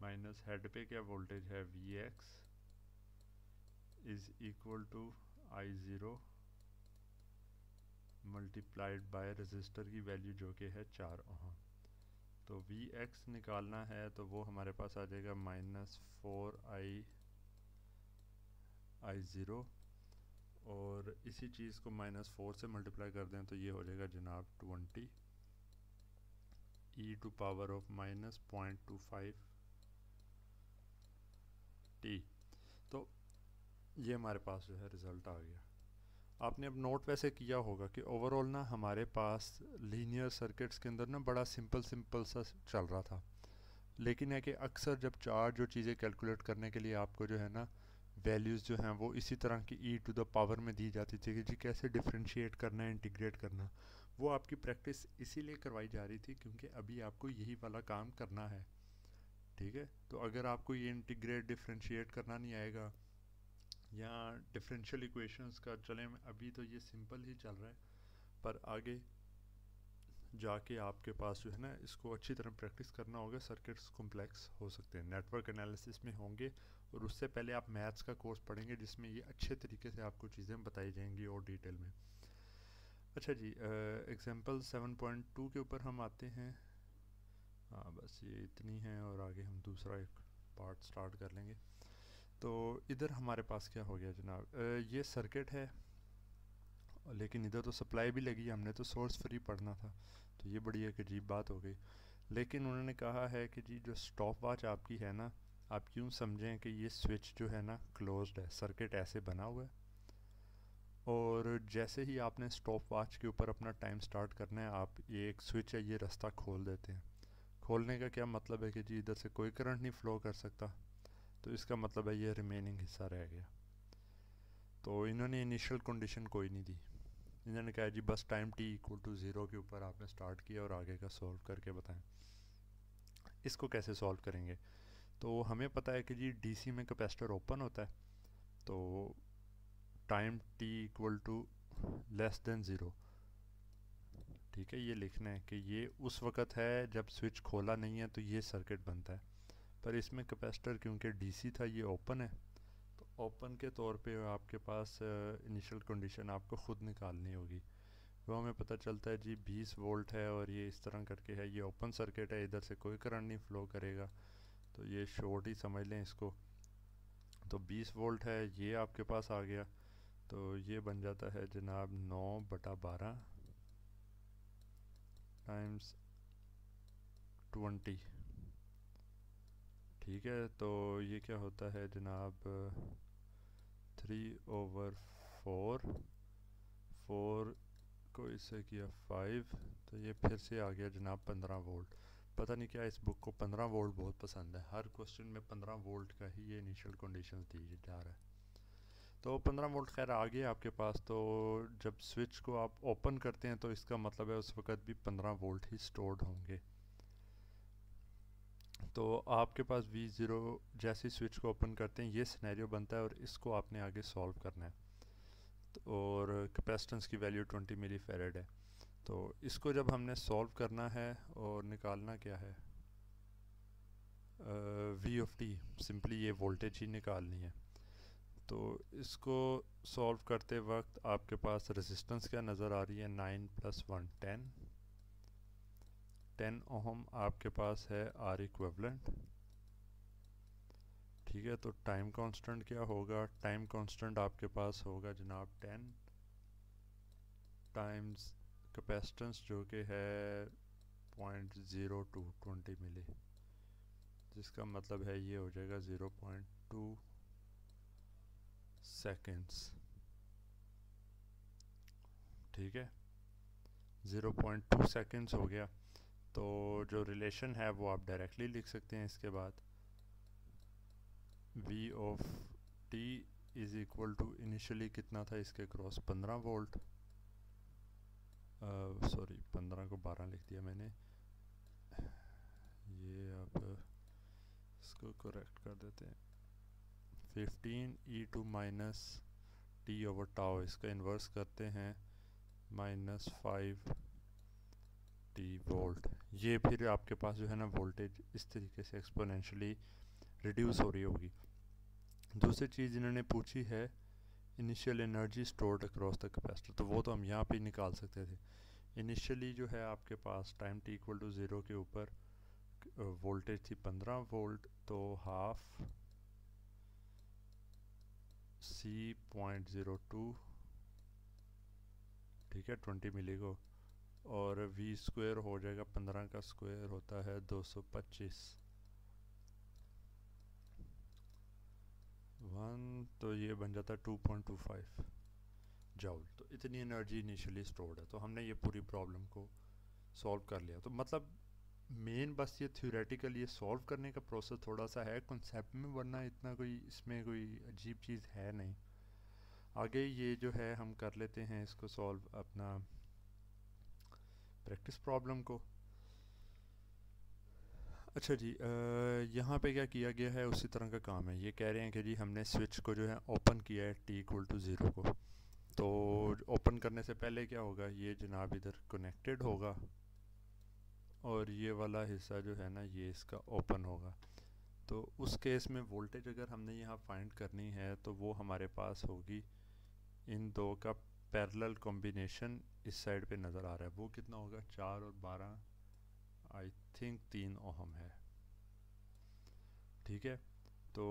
माइनस हेड पे क्या वोल्टेज है Vx is equal to I0 multiplied by resistor की वैल्यू जो कि है 4 ओहम। तो Vx निकालना है तो वो हमारे पास आ जाएगा -4I0, और इसी चीज़ को -4 से मल्टीप्लाई कर दें तो ये हो जाएगा जनाब 20 e to power of -0.25 t। तो ये हमारे पास जो है रिज़ल्ट आ गया। आपने अब नोट वैसे किया होगा कि ओवरऑल ना हमारे पास लीनियर सर्किट्स के अंदर ना बड़ा सिंपल सा चल रहा था, लेकिन है कि अक्सर जब जो चीज़ें कैलकुलेट करने के लिए आपको जो है ना वैल्यूज़ जो हैं वो इसी तरह की ई टू द पावर में दी जाती थी कि जी कैसे डिफ्रेंशिएट करना है, इंटीग्रेट करना। वो आपकी प्रैक्टिस इसीलिए करवाई जा रही थी क्योंकि अभी आपको यही वाला काम करना है। ठीक है, तो अगर आपको ये इंटीग्रेट डिफ्रेंशिएट करना नहीं आएगा, या डिफरेंशियल इक्वेशंस का चलें, अभी तो ये सिंपल ही चल रहा है, पर आगे जाके आपके पास जो है ना इसको अच्छी तरह प्रैक्टिस करना होगा। सर्किट्स कॉम्प्लेक्स हो सकते हैं, नेटवर्क एनालिसिस में होंगे, और उससे पहले आप मैथ्स का कोर्स पढ़ेंगे जिसमें ये अच्छे तरीके से आपको चीज़ें बताई जाएंगी और डिटेल में। अच्छा जी, एग्जांपल 7.2 के ऊपर हम आते हैं। हाँ बस ये इतनी है, और आगे हम दूसरा एक पार्ट स्टार्ट कर लेंगे। तो इधर हमारे पास क्या हो गया जनाब, ये सर्किट है, लेकिन इधर तो सप्लाई भी लगी, हमने तो सोर्स फ्री पढ़ना था, तो ये बड़ी एक अजीब बात हो गई। लेकिन उन्होंने कहा है कि जी जो स्टॉप वॉच आपकी है ना, आप यूँ समझें कि ये स्विच जो है ना क्लोज्ड है, सर्किट ऐसे बना हुआ है, और जैसे ही आपने स्टॉप वॉच के ऊपर अपना टाइम स्टार्ट करना है, आप ये एक स्विच है ये रास्ता खोल देते हैं। खोलने का क्या मतलब है कि जी इधर से कोई करंट नहीं फ़्लो कर सकता, तो इसका मतलब है ये रिमेनिंग हिस्सा रह गया। तो इन्होंने इनिशियल कंडीशन कोई नहीं दी, इन्होंने कहा जी बस टाइम t इक्वल टू 0 के ऊपर आपने स्टार्ट किया और आगे का सॉल्व करके बताएं। इसको कैसे सॉल्व करेंगे, तो हमें पता है कि जी डीसी में कैपेसिटर ओपन होता है, तो time t equal to less than 0। ठीक है, ये लिखना है कि ये उस वक़्त है जब स्विच खोला नहीं है तो ये सर्किट बनता है। पर इसमें कैपेसिटर क्योंकि डीसी था ये ओपन है, ओपन के तौर पे आपके पास इनिशियल कंडीशन आपको ख़ुद निकालनी होगी। वो हमें पता चलता है जी 20 वोल्ट है और ये इस तरह करके है, ये ओपन सर्किट है, इधर से कोई करंट नहीं फ्लो करेगा, तो ये शॉर्ट ही समझ लें इसको। तो 20 वोल्ट है, ये आपके पास आ गया, तो ये बन जाता है जनाब 9/12 टाइम्स 20। ठीक है, तो ये क्या होता है जनाब 3/4, 4 को इससे किया 5, तो ये फिर से आ गया जनाब 15 वोल्ट। पता नहीं क्या इस बुक को 15 वोल्ट बहुत पसंद है, हर क्वेश्चन में 15 वोल्ट का ही ये इनिशियल कंडीशंस दी जा रहा है। तो 15 वोल्ट खैर आ गया आपके पास। तो जब स्विच को आप ओपन करते हैं तो इसका मतलब है उस वक़्त भी 15 वोल्ट ही स्टोर्ड होंगे। तो आपके पास V0 जैसे स्विच को ओपन करते हैं ये सिनेरियो बनता है और इसको आपने आगे सॉल्व करना है। और कैपेसिटेंस की वैल्यू 20 मिली फेरेड है। तो इसको जब हमने सॉल्व करना है और निकालना क्या है, V ऑफ t, सिंपली ये वोल्टेज ही निकालनी है। तो इसको सॉल्व करते वक्त आपके पास रेजिस्टेंस क्या नज़र आ रही है, 9 + 1 10 ओहम आपके पास है R इक्विवेलेंट। ठीक है, तो टाइम कांस्टेंट क्या होगा, टाइम कांस्टेंट आपके पास होगा जनाब 10 टाइम्स कैपेसिटेंस जो कि है 0.0220 मिली, जिसका मतलब है ये हो जाएगा 0.2 सेकेंड्स। ठीक है, 0.2 सेकेंड्स हो गया। तो जो रिलेशन है वो आप डायरेक्टली लिख सकते हैं इसके बाद, V of t is equal to initially कितना था इसके क्रॉस 15 वोल्ट, सॉरी 15 को 12 लिख दिया मैंने, ये अब इसको करेक्ट कर देते हैं, 15 e - t ओवर टाउ, इसका इन्वर्स करते हैं -5 t वोल्ट। ये फिर आपके पास जो है ना वोल्टेज इस तरीके से एक्सपोनेंशियली रिड्यूस हो रही होगी। दूसरी चीज़ इन्होंने पूछी है initial energy stored across the capacitor, तो वो तो हम यहाँ पे निकाल सकते थे। इनिशियली जो है आपके पास टाइम t = 0 के ऊपर वोल्टेज थी 15 वोल्ट, तो हाफ C.02, ठीक है 20 मिली को, और V स्क्वायर हो जाएगा 15 का स्क्वायर होता है 225 1, तो ये बन जाता है 2.25 जूल। तो इतनी एनर्जी इनिशियली स्टोर्ड है। तो हमने ये पूरी प्रॉब्लम को सॉल्व कर लिया। तो मतलब मेन बस ये थ्योरेटिकल ये सॉल्व करने का प्रोसेस थोड़ा सा है कॉन्सेप्ट में, वरना इतना कोई इसमें कोई अजीब चीज़ है नहीं। आगे ये जो है हम कर लेते हैं इसको सॉल्व अपना प्रैक्टिस प्रॉब्लम को। अच्छा जी, यहाँ पे क्या किया गया है उसी तरह का काम है। ये कह रहे हैं कि जी हमने स्विच को जो है ओपन किया है t = 0 को। तो ओपन करने से पहले क्या होगा, ये जनाब इधर कनेक्टेड होगा और ये वाला हिस्सा जो है ना ये इसका ओपन होगा। तो उस केस में वोल्टेज अगर हमने यहाँ फाइंड करनी है तो वो हमारे पास होगी इन दो का पैरेलल कॉम्बिनेशन इस साइड पे नज़र आ रहा है। वो कितना होगा, 4 और 12 आई थिंक 3 ओहम है। ठीक है, तो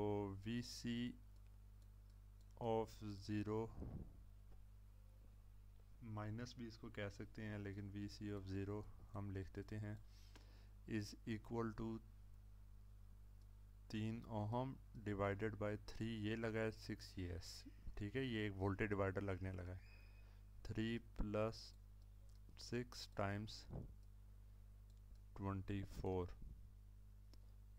VC ऑफ 0 माइनस भी इसको कह सकते हैं, लेकिन VC ऑफ 0 हम लिख देते हैं is equal to 3 ohm divided by 3, ये लगा है 6 ES। ठीक है, ये एक वोल्टेज डिवाइडर लगने लगा है। 3 + 6 टाइम्स 24।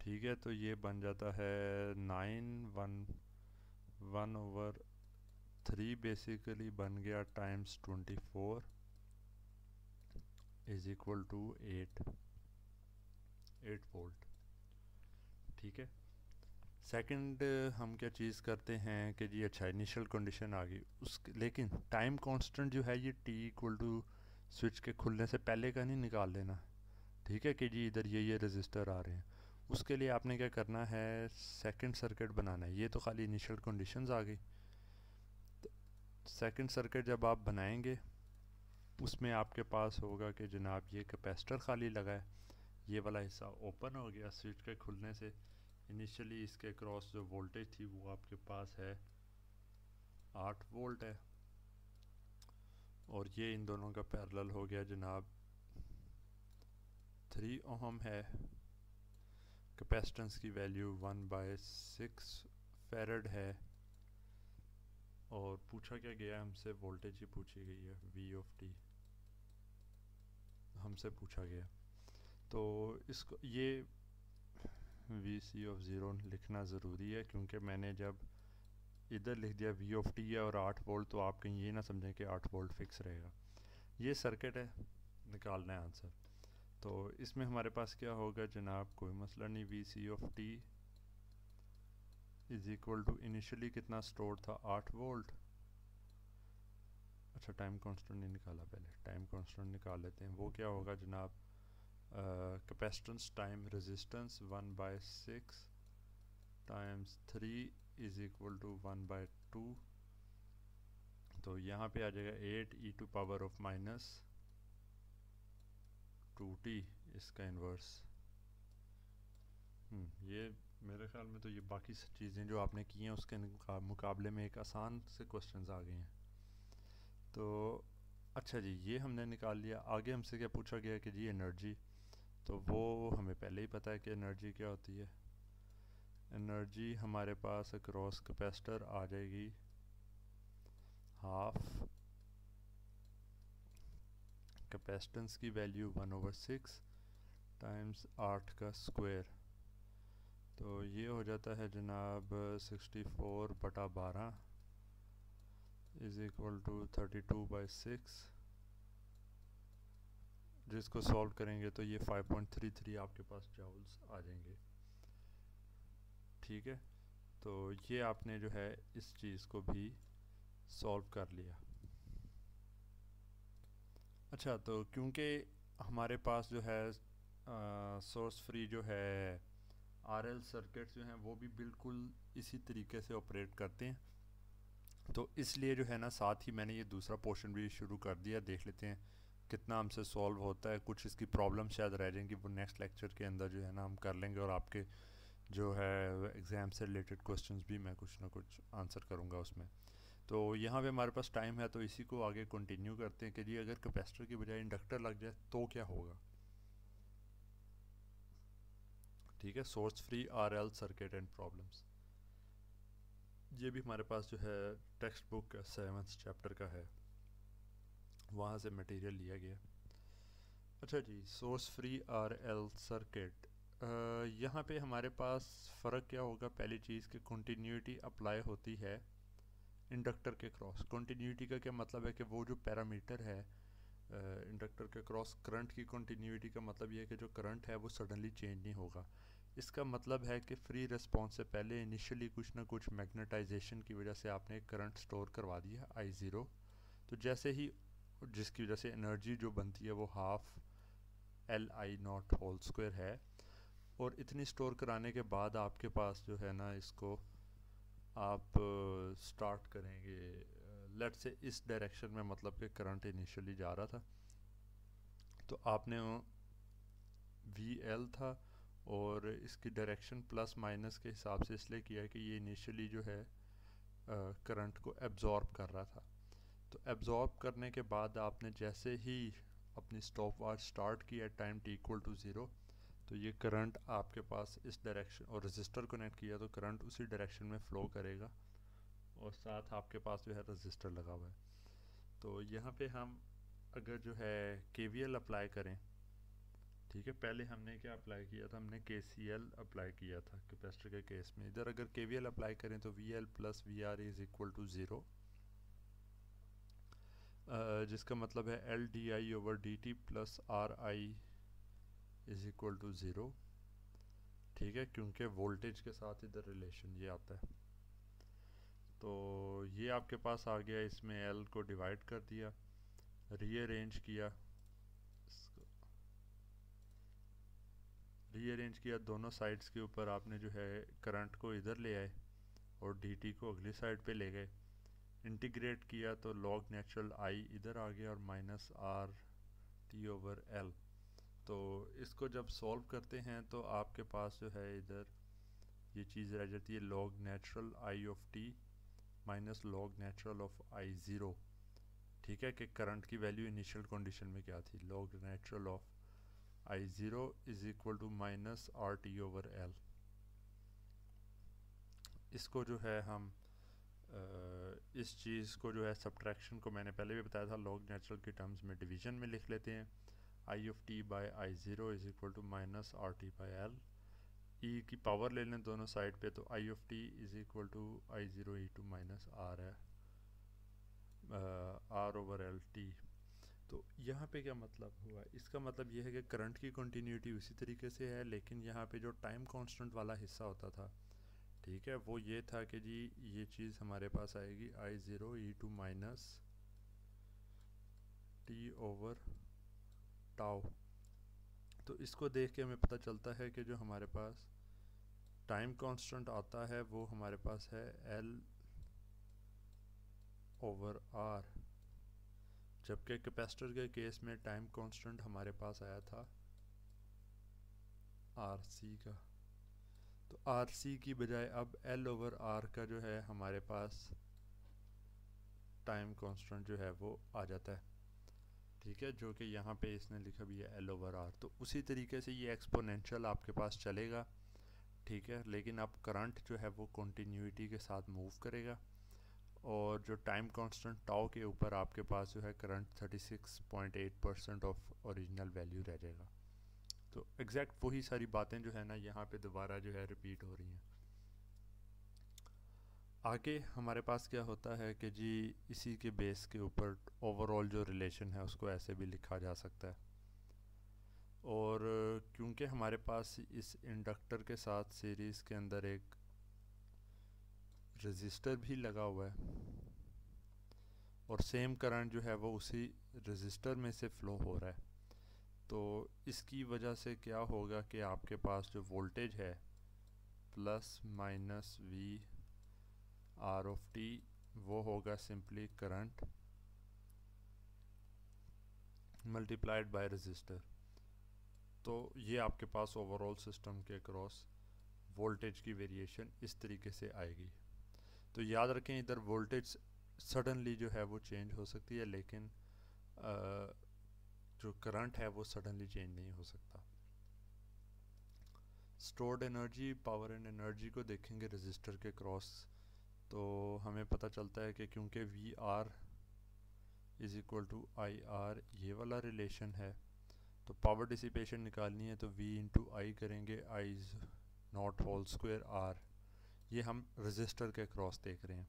ठीक है, तो ये बन जाता है 1/3 बेसिकली बन गया times 24 is equal to 8 volt. ठीक है, सेकंड हम क्या चीज़ करते हैं कि जी अच्छा इनिशियल कंडीशन आ गई उस, लेकिन टाइम कांस्टेंट जो है ये t = स्विच के खुलने से पहले का नहीं निकाल लेना। ठीक है कि जी इधर ये रजिस्टर आ रहे हैं, उसके लिए आपने क्या करना है, सेकंड सर्किट बनाना है। ये तो खाली इनिशियल कंडीशंस आ गई। सेकंड सर्किट जब आप बनाएंगे उसमें आपके पास होगा कि जनाब ये कैपेसिटर खाली लगा है, ये वाला हिस्सा ओपन हो गया स्विच के खुलने से। इनिशियली इसके क्रॉस जो वोल्टेज थी वो आपके पास है 8 वोल्ट है, और ये इन दोनों का पैरेलल हो गया जनाब 3 ओहम है। कैपेसिटेंस की वैल्यू 1/6 फेरेड है, और पूछा क्या गया हमसे, वोल्टेज ही पूछी गई है, वी ऑफ टी हमसे पूछा गया। तो इसको ये वी सी ऑफ ज़ीरो लिखना ज़रूरी है, क्योंकि मैंने जब इधर लिख दिया वी ऑफ टी है और 8 वोल्ट, तो आप कहीं ये ना समझें कि 8 वोल्ट फिक्स रहेगा। ये सर्किट है, निकालना है आंसर। तो इसमें हमारे पास क्या होगा जनाब, कोई मसला नहीं, V C of T is equal to initially कितना स्टोर था 8 वोल्ट। अच्छा टाइम कांस्टेंट नहीं निकाला, पहले टाइम कांस्टेंट निकाल लेते हैं। वो क्या होगा जनाब, capacitance time resistance 1/6 times 3 is equal to 1/2। तो यहाँ पे आ जाएगा 8 E to power of minus 2t, इसका इन्वर्स। ये मेरे ख्याल में तो ये बाकी चीज़ें जो आपने की हैं उसके मुकाबले में एक आसान से क्वेश्चंस आ गए हैं। तो अच्छा जी, ये हमने निकाल लिया। आगे हमसे क्या पूछा गया कि जी एनर्जी, तो वो हमें पहले ही पता है कि एनर्जी क्या होती है। एनर्जी हमारे पास अक्रॉस कैपेसिटर आ जाएगी हाफ कैपेसिटेंस की वैल्यू 1/6 टाइम्स 8 का स्क्वायर। तो ये हो जाता है जनाब 64/12 इज़ इक्वल टू 32/6। जिसको सॉल्व करेंगे तो ये 5.33 आपके पास जूल्स आ जाएंगे। ठीक है, तो ये आपने जो है इस चीज़ को भी सॉल्व कर लिया। अच्छा, तो क्योंकि हमारे पास जो है सोर्स फ्री जो है आरएल सर्किट्स जो हैं वो भी बिल्कुल इसी तरीके से ऑपरेट करते हैं, तो इसलिए जो है ना साथ ही मैंने ये दूसरा पोर्शन भी शुरू कर दिया। देख लेते हैं कितना हमसे सॉल्व होता है। कुछ इसकी प्रॉब्लम शायद रह जाएंगी, वो नेक्स्ट लेक्चर के अंदर जो है ना हम कर लेंगे, और आपके जो है एग्ज़ाम से रिलेटेड क्वेश्चंस भी मैं कुछ ना कुछ आंसर करूँगा उसमें। तो यहाँ पे हमारे पास टाइम है, तो इसी को आगे कंटिन्यू करते हैं कि जी अगर कैपेसिटर की बजाय इंडक्टर लग जाए तो क्या होगा। ठीक है, source free RL circuit and problems, ये भी हमारे पास जो है टेक्स्ट बुक का 7th चैप्टर का है, वहाँ से मटेरियल लिया गया। अच्छा जी, सोर्स फ्री आरएल सर्किट, यहाँ पे हमारे पास फ़र्क क्या होगा। पहली चीज़ कि कंटिन्यूटी अप्लाई होती है इंडक्टर के क्रॉस। कंटिन्यूटी का क्या मतलब है कि वो जो पैरामीटर है इंडक्टर के क्रॉस करंट की कंटिन्यूटी का मतलब ये है कि जो करंट है वो सडनली चेंज नहीं होगा। इसका मतलब है कि फ्री रिस्पॉन्स से पहले इनिशियली कुछ ना कुछ मैग्नेटाइजेशन की वजह से आपने एक करंट स्टोर करवा दिया I0। तो जैसे ही, जिसकी वजह से एनर्जी जो बनती है वो हाफ LI0 है, और इतनी स्टोर कराने के बाद आपके पास जो है ना इसको आप स्टार्ट करेंगे लेट से इस डायरेक्शन में, मतलब कि करंट इनिशियली जा रहा था, तो आपने VL था और इसकी डायरेक्शन प्लस माइनस के हिसाब से इसलिए किया है कि ये इनिशियली जो है करंट को एब्जॉर्ब कर रहा था। तो एब्जॉर्ब करने के बाद आपने जैसे ही अपनी स्टॉप वॉच स्टार्ट किया टाइम t=0, तो ये करंट आपके पास इस डायरेक्शन, और रेजिस्टर कनेक्ट किया तो करंट उसी डायरेक्शन में फ़्लो करेगा, और साथ आपके पास जो है रेजिस्टर लगा हुआ है। तो यहाँ पे हम अगर जो है KVL अप्लाई करें, ठीक है, पहले हमने क्या अप्लाई किया था, हमने KCL अप्लाई किया था कैपेसिटर के केस में। इधर अगर KVL अप्लाई करें तो VL plus VR is equal to 0, जिसका मतलब है LdI/dt plus RI is equal to 0। ठीक है, क्योंकि वोल्टेज के साथ इधर रिलेशन ये आता है। तो ये आपके पास आ गया, इसमें L को डिवाइड कर दिया, रीअरेंज किया, दोनों साइड्स के ऊपर आपने जो है करंट को इधर ले आए और dt को अगली साइड पे ले गए। इंटीग्रेट किया तो log नेचुरल आई इधर आ गया और minus R T over L. तो इसको जब सॉल्व करते हैं तो आपके पास जो है इधर ये चीज़ रह जाती है log natural I of T minus log natural of I zero. ठीक है कि करंट की वैल्यू इनिशियल कंडीशन में क्या थी, log natural of I zero is equal to minus R T over L. इसको जो है हम इस चीज़ को जो है सब्ट्रैक्शन को मैंने पहले भी बताया था log नेचुरल के टर्म्स में डिवीजन में लिख लेते हैं। I of T by I zero is equal to minus R T by L. E की पावर ले लें दोनों साइड पे तो I of T is equal to I zero E to minus R है आर ओवर एल टी। तो यहाँ पे क्या मतलब हुआ, इसका मतलब ये है कि करंट की कंटिन्यूटी उसी तरीके से है, लेकिन यहाँ पे जो टाइम कांस्टेंट वाला हिस्सा होता था, ठीक है, वो ये था कि जी ये चीज़ हमारे पास आएगी I zero E to minus T over tau. तो इसको देख के हमें पता चलता है कि जो हमारे पास टाइम कांस्टेंट आता है वो हमारे पास है एल ओवर आर, जबकि कैपेसिटर के केस में टाइम कांस्टेंट हमारे पास आया था आर सी का। तो आर सी की बजाय अब एल ओवर आर का जो है हमारे पास टाइम कांस्टेंट जो है वो आ जाता है, ठीक है, जो कि यहाँ पे इसने लिखा भी है एल ओवर आर। तो उसी तरीके से ये एक्सपोनेंशियल आपके पास चलेगा, ठीक है, लेकिन अब करंट जो है वो कंटिन्यूटी के साथ मूव करेगा और जो टाइम कांस्टेंट टाउ के ऊपर आपके पास जो है करंट 36.8% ऑफ ओरिजिनल वैल्यू रह जाएगा। तो एग्जैक्ट वही सारी बातें जो है ना यहाँ पे दोबारा जो है रिपीट हो रही हैं। आगे हमारे पास क्या होता है कि जी इसी के बेस के ऊपर ओवरऑल जो रिलेशन है उसको ऐसे भी लिखा जा सकता है। और क्योंकि हमारे पास इस इंडक्टर के साथ सीरीज़ के अंदर एक रजिस्टर भी लगा हुआ है और सेम करंट जो है वो उसी रजिस्टर में से फ़्लो हो रहा है, तो इसकी वजह से क्या होगा कि आपके पास जो वोल्टेज है plus minus V R of T वो होगा simply current multiplied by resistor. तो ये आपके पास ओवरऑल सिस्टम के क्रॉस वोल्टेज की वेरिएशन इस तरीके से आएगी। तो याद रखें इधर वोल्टेज सडनली जो है वो चेंज हो सकती है, लेकिन जो करंट है वो सडनली चेंज नहीं हो सकता। Stored energy, power and energy को देखेंगे रजिस्टर के क्रॉस, तो हमें पता चलता है कि क्योंकि V R is equal to I R ये वाला रिलेशन है, तो पावर डिसिपेशन निकालनी है तो वी इंटू आई करेंगे, आई नॉट होल स्क्वायर आर। ये हम रजिस्टर के क्रॉस देख रहे हैं।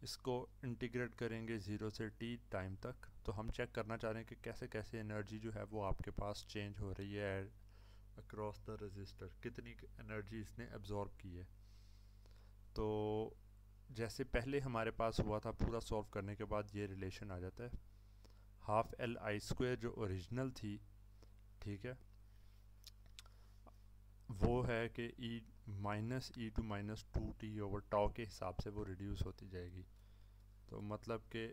इसको इंटीग्रेट करेंगे 0 से t टाइम तक, तो हम चेक करना चाह रहे हैं कि कैसे कैसे एनर्जी जो है वो आपके पास चेंज हो रही है अक्रॉस द रजिस्टर, कितनी एनर्जी इसने एब्जॉर्ब की है। तो जैसे पहले हमारे पास हुआ था, पूरा सॉल्व करने के बाद ये रिलेशन आ जाता है, हाफ एल आई स्क्वायर जो ओरिजिनल थी, ठीक है, वो है कि e minus e to minus two t over tau के हिसाब से वो रिड्यूस होती जाएगी। तो मतलब कि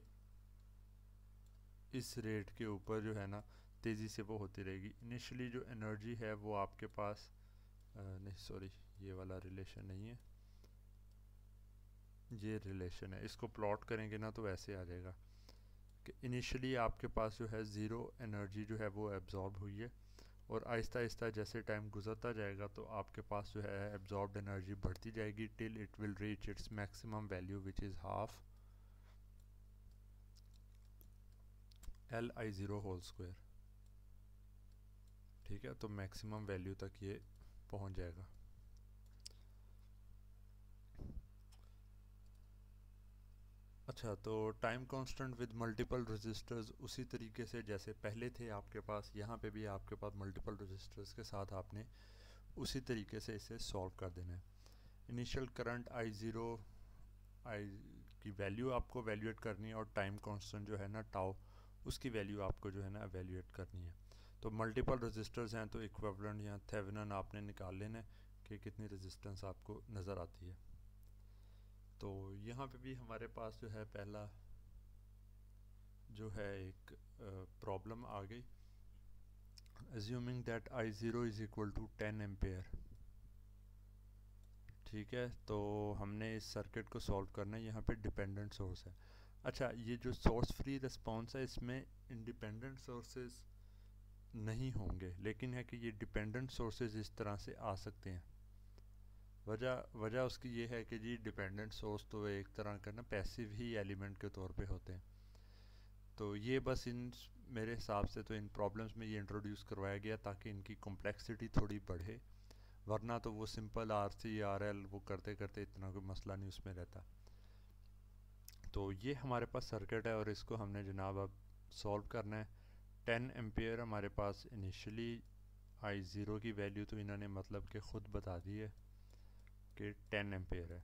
इस रेट के ऊपर जो है ना तेज़ी से वो होती रहेगी। इनिशियली जो एनर्जी है वो आपके पास नहीं सॉरी ये वाला रिलेशन नहीं है, ये रिलेशन है, इसको प्लॉट करेंगे ना तो ऐसे आ जाएगा कि इनिशियली आपके पास जो है ज़ीरो एनर्जी जो है वो एब्जॉर्ब हुई है और आहिस्ता आहिस्ता जैसे टाइम गुजरता जाएगा तो आपके पास जो है एब्जॉर्ब्ड एनर्जी बढ़ती जाएगी till it will reach its maximum value which is half L I zero whole square, ठीक है, तो मैक्सिमम वैल्यू तक ये पहुंच जाएगा। अच्छा, तो time constant with multiple resistors उसी तरीके से जैसे पहले थे आपके पास, यहाँ पे भी आपके पास मल्टीपल रजिस्टर्स के साथ आपने उसी तरीके से इसे सॉल्व कर देना है। Initial current I zero I की वैल्यू आपको वैल्यूएट करनी है और टाइम कांस्टेंट जो है ना टाउ उसकी वैल्यू आपको जो है ना वैल्यूएट करनी है। तो मल्टीपल रजिस्टर्स हैं तो इक्विवेलेंट या थेवेनिन आपने निकाल लेना है कि कितनी रेजिस्टेंस आपको नज़र आती है। तो यहाँ पे भी हमारे पास जो है पहला जो है एक प्रॉब्लम आ गई, assuming that I0 is equal to 10 ampere. ठीक है, तो हमने इस सर्किट को सॉल्व करना है। यहाँ पे डिपेंडेंट सोर्स है। अच्छा, ये जो सोर्स फ्री रिस्पांस है इसमें इंडिपेंडेंट सोर्सेज नहीं होंगे, लेकिन है कि ये डिपेंडेंट सोर्सेज इस तरह से आ सकते हैं। वजह उसकी ये है कि जी डिपेंडेंट सोर्स तो एक तरह का ना पैसिव ही एलिमेंट के तौर पे होते हैं। तो ये बस इन मेरे हिसाब से तो इन प्रॉब्लम्स में ये इंट्रोड्यूस करवाया गया ताकि इनकी कॉम्प्लेक्सिटी थोड़ी बढ़े, वरना तो वो सिंपल RC RL वो करते करते इतना कोई मसला नहीं उसमें रहता। तो ये हमारे पास सर्किट है और इसको हमने जनाब अब सॉल्व करना है। 10 एम्पेयर हमारे पास इनिशियली, I0 की वैल्यू तो इन्होंने मतलब कि ख़ुद बता दी है कि 10 एम्पेयर है।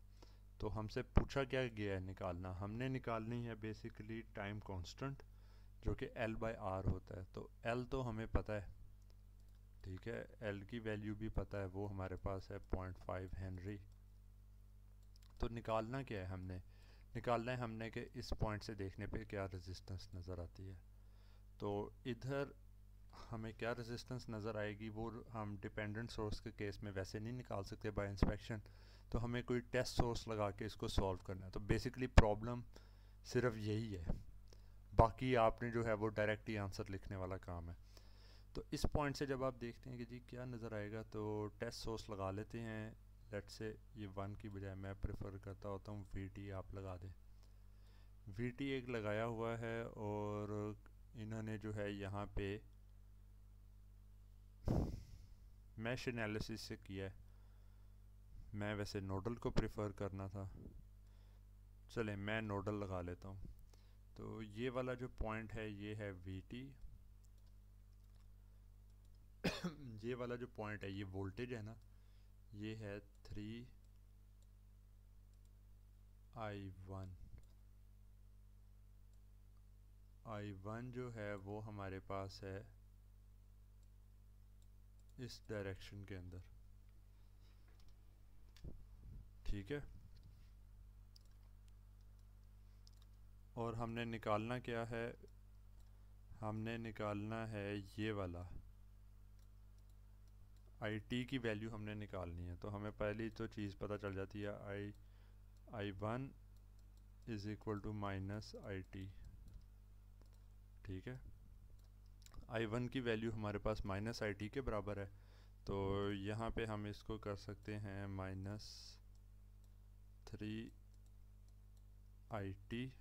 तो हमसे पूछा क्या गया है निकालना, हमने निकालनी है बेसिकली टाइम कांस्टेंट जो कि L/R होता है। तो L तो हमें पता है, ठीक है, L की वैल्यू भी पता है, वो हमारे पास है 0.5 हेनरी। तो निकालना क्या है, हमने निकालना है हमने कि इस पॉइंट से देखने पे क्या रेजिस्टेंस नज़र आती है। तो इधर हमें क्या रेजिस्टेंस नज़र आएगी वो हम डिपेंडेंट सोर्स के केस में वैसे नहीं निकाल सकते बाय इंस्पेक्शन, तो हमें कोई टेस्ट सोर्स लगा के इसको सॉल्व करना है। तो बेसिकली प्रॉब्लम सिर्फ यही है, बाकी आपने जो है वो डायरेक्ट ही आंसर लिखने वाला काम है। तो इस पॉइंट से जब आप देखते हैं कि जी क्या नज़र आएगा, तो टेस्ट सोर्स लगा लेते हैं। लेट से ये 1 की बजाय मैं प्रेफर करता होता हूँ VT आप लगा दें। VT एक लगाया हुआ है और इन्होंने जो है यहाँ पे मैश एनालिसिस से किया है। मैं वैसे नोडल को प्रेफर करना था, चले मैं नोडल लगा लेता हूँ। तो ये वाला जो पॉइंट है ये है VT ये वाला जो पॉइंट है ये वोल्टेज है ना, ये है 3I1। I1 जो है वो हमारे पास है इस डायरेक्शन के अंदर, ठीक है। और हमने निकालना क्या है, हमने निकालना है ये वाला IT की वैल्यू हमने निकालनी है। तो हमें पहली तो चीज़ पता चल जाती है, I1 is equal to minus IT, ठीक है। I1 की वैल्यू हमारे पास माइनस IT के बराबर है। तो यहाँ पे हम इसको कर सकते हैं -3IT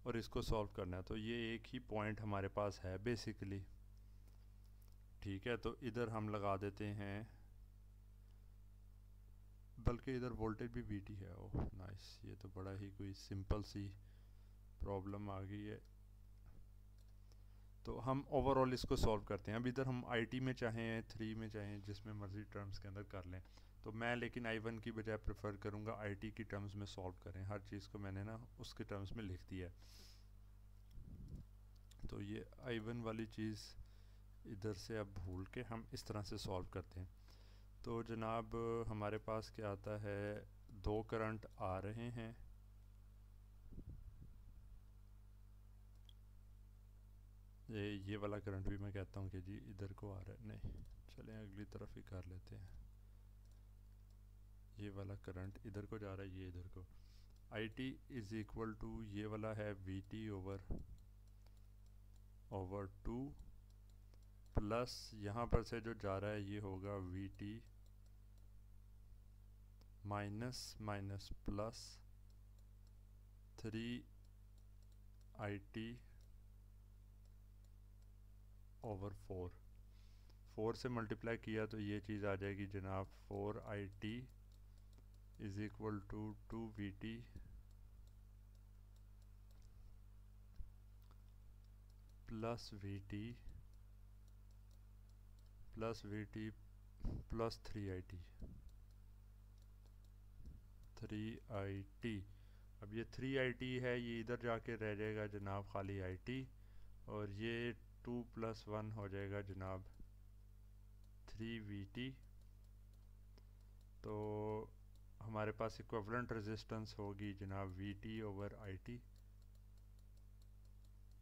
और इसको सॉल्व करना है। तो ये एक ही पॉइंट हमारे पास है बेसिकली, ठीक है। तो इधर हम लगा देते हैं, बल्कि इधर वोल्टेज भी VT है। ओह नाइस, ये तो बड़ा ही कोई सिंपल सी प्रॉब्लम आ गई है। तो हम ओवरऑल इसको सॉल्व करते हैं। अब इधर हम IT में चाहें 3 में चाहें जिसमें मर्जी टर्म्स के अंदर कर लें। तो मैं लेकिन I1 की बजाय प्रेफर करूँगा IT की टर्म्स में सॉल्व करें। हर चीज़ को मैंने ना उसके टर्म्स में लिख दिया है। तो ये I1 वाली चीज़ इधर से अब भूल के हम इस तरह से सॉल्व करते हैं। तो जनाब हमारे पास क्या आता है, 2 करंट आ रहे हैं, ये वाला करंट भी मैं कहता हूँ कि जी इधर को आ रहा है, नहीं चलें अगली तरफ ही कर लेते हैं। ये वाला करंट इधर को जा रहा है, ये इधर को। IT इज़ इक्वल टू ये वाला है VT ओवर 2 प्लस यहाँ पर से जो जा रहा है ये होगा VT minus plus 3IT over 4 से मल्टीप्लाई किया तो ये चीज़ आ जाएगी जनाब 4IT is equal to 2VT plus VT plus 3IT। अब ये 3IT है, ये इधर जाके रह जाएगा जनाब खाली IT, और ये 2 + 1 हो जाएगा जनाब 3VT। तो हमारे पास इक्विवेलेंट रेजिस्टेंस होगी जनाब VT over IT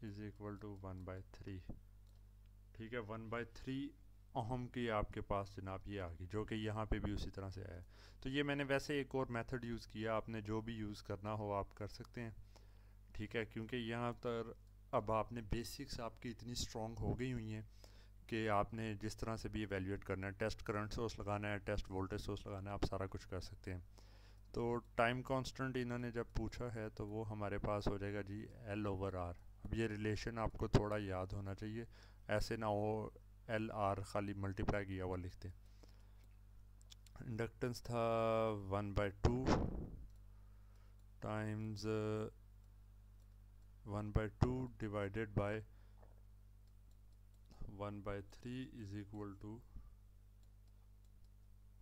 is equal to 1/3। ठीक है, 1/3 ओहम की आपके पास जनाब ये आ गई, जो कि यहाँ पे भी उसी तरह से आया। तो ये मैंने वैसे एक और मेथड यूज़ किया, आपने जो भी यूज़ करना हो आप कर सकते हैं। ठीक है, क्योंकि यहाँ पर अब आपने बेसिक्स आपकी इतनी स्ट्रॉन्ग हो गई हुई हैं कि आपने जिस तरह से भी एवेल्यूएट करना है, टेस्ट करंट सोर्स लगाना है, टेस्ट वोल्टेज सोर्स लगाना है, आप सारा कुछ कर सकते हैं। तो टाइम कांस्टेंट इन्होंने जब पूछा है तो वो हमारे पास हो जाएगा जी L/R। अब ये रिलेशन आपको थोड़ा याद होना चाहिए, ऐसे ना हो LR खाली मल्टीप्लाई किया हुआ लिखते। इंडक्टेंस था 1/2 times 1/2 divided by 1/3 is equal to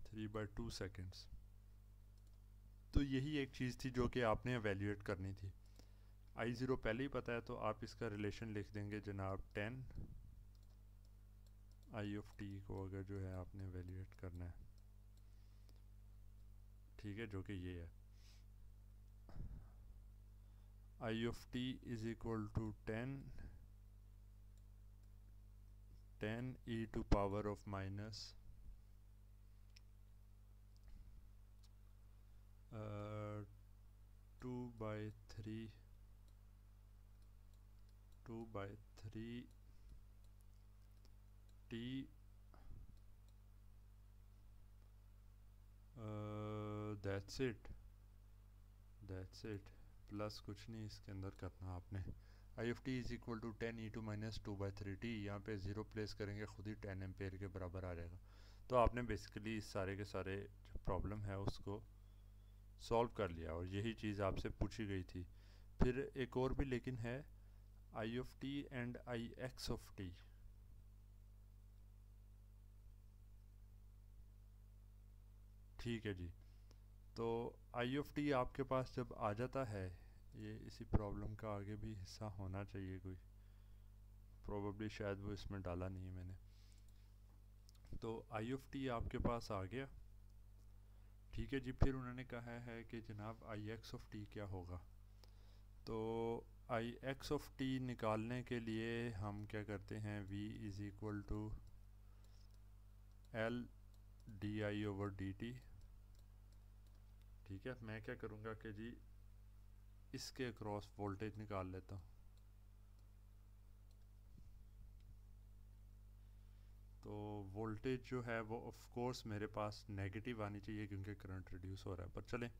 3/2 seconds. तो यही एक चीज़ थी जो कि आपने एवेल्यूएट करनी थी। I0 पहले ही पता है तो आप इसका रिलेशन लिख देंगे जनाब 10 I(t) को अगर जो है आपने एवेल्यूएट करना है। ठीक है, जो कि ये है I(t) is equal to 10 e to power of minus 2/3 t that's it plus कुछ नहीं इसके अंदर करना आपने। I(t) is equal to 10 e to minus 2/3 t, यहाँ पे ज़ीरो प्लेस करेंगे खुद ही 10 एम्पेयर के बराबर आ जाएगा। तो आपने बेसिकली इस सारे के सारे जो प्रॉब्लम है उसको सॉल्व कर लिया और यही चीज़ आपसे पूछी गई थी। फिर एक और भी लेकिन है I(t) एंड Ix(t). ठीक है जी, तो I(t) आपके पास जब आ जाता है, ये इसी प्रॉब्लम का आगे भी हिस्सा होना चाहिए कोई, प्रोबेबली शायद वो इसमें डाला नहीं है मैंने। तो I(t) आपके पास आ गया। ठीक है जी, फिर उन्होंने कहा है कि जनाब Ix(t) क्या होगा। तो Ix(t) निकालने के लिए हम क्या करते हैं, V is equal to L di/dt। ठीक है, मैं क्या करूँगा कि जी इसके अक्रॉस वोल्टेज निकाल लेता हूँ। तो वोल्टेज जो है वो ऑफ कोर्स मेरे पास नेगेटिव आनी चाहिए क्योंकि करंट रिड्यूस हो रहा है, पर चलें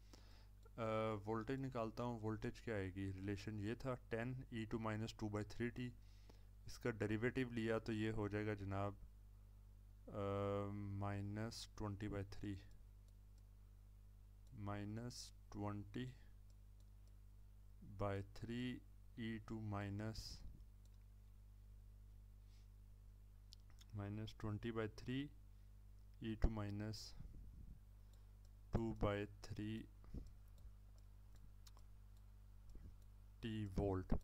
वोल्टेज निकालता हूँ। वोल्टेज क्या आएगी, रिलेशन ये था 10 e टू माइनस 2/3t, इसका डेरिवेटिव लिया तो ये हो जाएगा जनाब -20/3 -20/3 e to -20/3 e to minus 2/3 t volt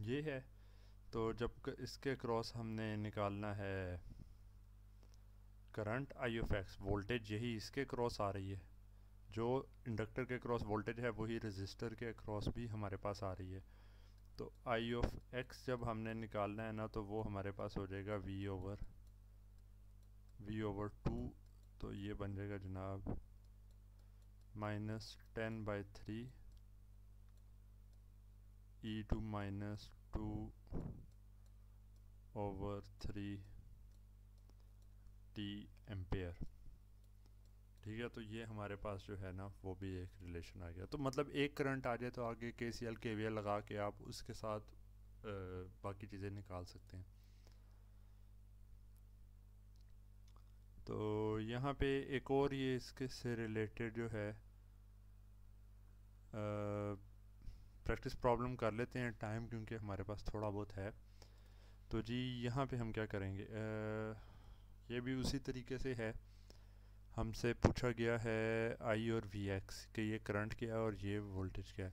ये है। तो जब इसके क्रॉस हमने निकालना है करंट I(x), वोल्टेज यही इसके क्रॉस आ रही है, जो इंडक्टर के क्रॉस वोल्टेज है वही रजिस्टर के क्रॉस भी हमारे पास आ रही है। तो I(x) जब हमने निकालना है ना तो वो हमारे पास हो जाएगा V/2। तो ये बन जाएगा जनाब -10/3 e to minus 2/3 t ampere. ठीक है, तो ये हमारे पास जो है ना वो भी एक रिलेशन आ गया। तो मतलब एक करंट आ जाए तो आगे KCL KVL लगा के आप उसके साथ बाकी चीज़ें निकाल सकते हैं। तो यहाँ पे एक और ये इसके से रिलेटेड जो है प्रैक्टिस प्रॉब्लम कर लेते हैं टाइम, क्योंकि हमारे पास थोड़ा बहुत है। तो जी यहाँ पे हम क्या करेंगे, ये भी उसी तरीके से है। हमसे पूछा गया है I और Vx कि ये करंट क्या है और ये वोल्टेज क्या है।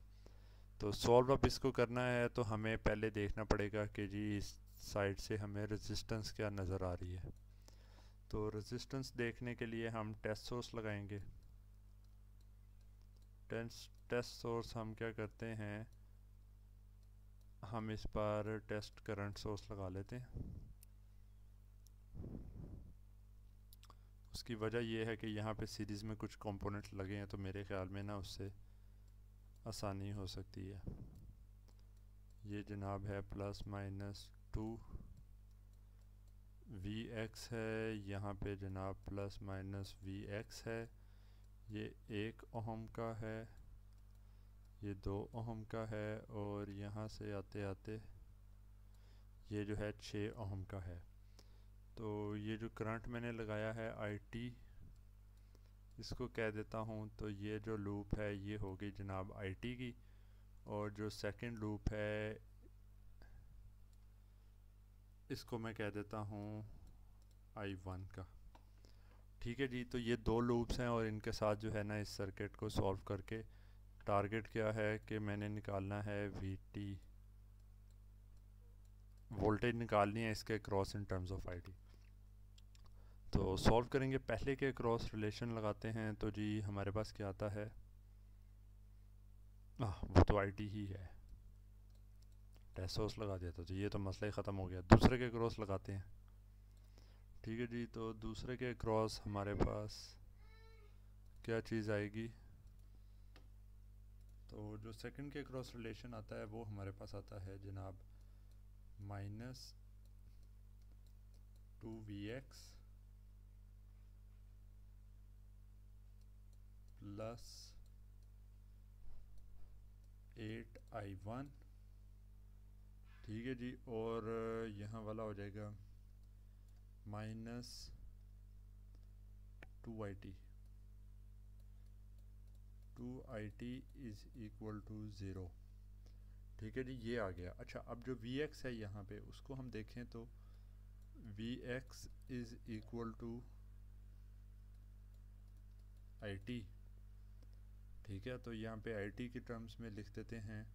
तो सॉल्व अप इसको करना है तो हमें पहले देखना पड़ेगा कि जी इस साइड से हमें रेजिस्टेंस क्या नज़र आ रही है। तो रेजिस्टेंस देखने के लिए हम टेस्ट सोर्स लगाएंगे। टेस्ट सोर्स हम क्या करते हैं, हम इस पर टेस्ट करंट सोर्स लगा लेते हैं। उसकी वजह यह है कि यहाँ पे सीरीज़ में कुछ कंपोनेंट लगे हैं, तो मेरे ख्याल में ना उससे आसानी हो सकती है। ये जनाब है +-2 Vx है, यहाँ पे जनाब +-Vx है। ये 1 ओहम का है, ये 2 ओहम का है, और यहाँ से आते आते ये जो है 6 ओहम का है। तो ये जो करंट मैंने लगाया है IT, इसको कह देता हूँ, तो ये जो लूप है ये होगी जनाब IT की, और जो सेकंड लूप है इसको मैं कह देता हूँ I1 का। ठीक है जी, तो ये 2 लूप्स हैं, और इनके साथ जो है ना इस सर्किट को सॉल्व करके टारगेट क्या है कि मैंने निकालना है VT, वोल्टेज निकालनी है इसके cross in terms of IT। तो सॉल्व करेंगे, पहले के क्रॉस रिलेशन लगाते हैं। तो जी हमारे पास क्या आता है, वो तो IT ही है, टेस्ट सोर्स लगा दिया था, तो ये तो मसला ही ख़त्म हो गया। दूसरे के क्रॉस लगाते हैं। ठीक है जी, तो दूसरे के क्रॉस हमारे पास क्या चीज़ आएगी, तो जो सेकंड के क्रॉस रिलेशन आता है वो हमारे पास आता है जनाब -2Vx +8I1। ठीक है जी, और यहाँ वाला हो जाएगा -2IT। 2IT is equal to 0। ठीक है जी, ये आ गया। अच्छा, अब जो Vx है यहाँ पे उसको हम देखें तो Vx is equal to IT। ठीक है, तो यहाँ पे IT की टर्म्स में लिख देते हैं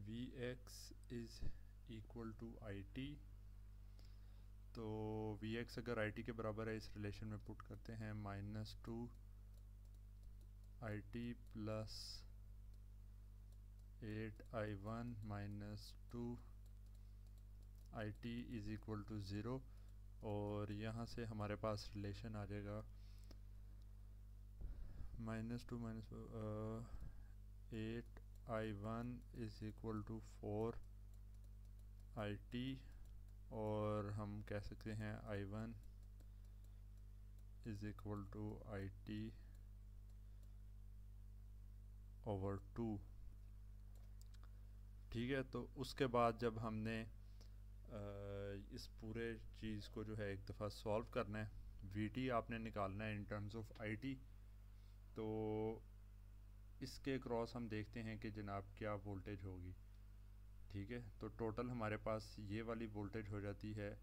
Vx is equal to IT। तो Vx अगर IT के बराबर है, इस रिलेशन में पुट करते हैं -2IT plus 8I1 -2IT is equal to 0, और यहाँ से हमारे पास रिलेशन आ जाएगा -2 8I1 is equal to 4IT, और हम कह सकते हैं I1 is equal to IT over 2। ठीक है, तो उसके बाद जब हमने इस पूरे चीज़ को जो है एक दफ़ा सॉल्व करना है, VT आपने निकालना है इन टर्म्स ऑफ IT। तो इसके क्रॉस हम देखते हैं कि जनाब क्या वोल्टेज होगी। ठीक है, तो टोटल हमारे पास ये वाली वोल्टेज हो जाती है।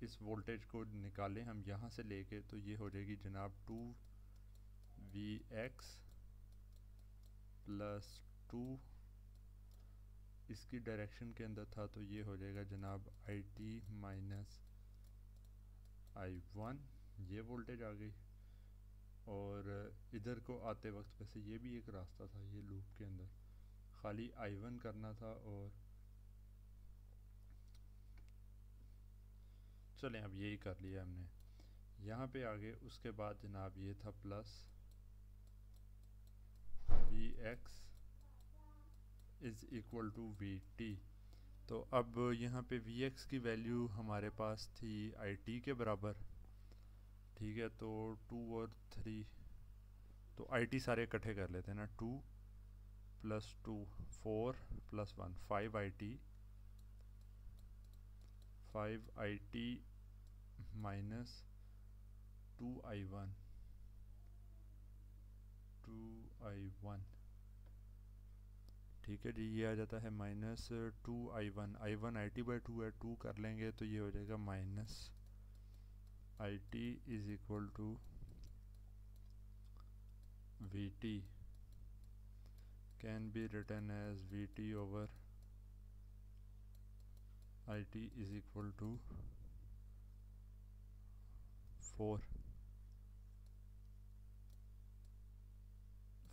इस वोल्टेज को निकालें हम यहाँ से लेके, तो ये हो जाएगी जनाब 2Vx प्लस 2, इसकी डायरेक्शन के अंदर था, तो ये हो जाएगा जनाब IT माइनस I1। ये वोल्टेज आ गई, और इधर को आते वक्त वैसे ये भी एक रास्ता था, ये लूप के अंदर खाली I1 करना था, और चलें अब यही कर लिया हमने। यहाँ पे आगे उसके बाद जनाब ये था plus Vx is equal to VT। तो अब यहाँ पे Vx की वैल्यू हमारे पास थी IT के बराबर। ठीक है, तो 2 और 3, तो IT सारे इकट्ठे कर लेते हैं ना, 2 plus 2 4 plus 1 5IT, 5IT minus 2I1 2I1। ठीक है जी, ये आ जाता है -2I1। I1 IT/2 है, 2 कर लेंगे तो ये हो जाएगा minus IT is equal to VT, can be written as VT over IT is equal to 4।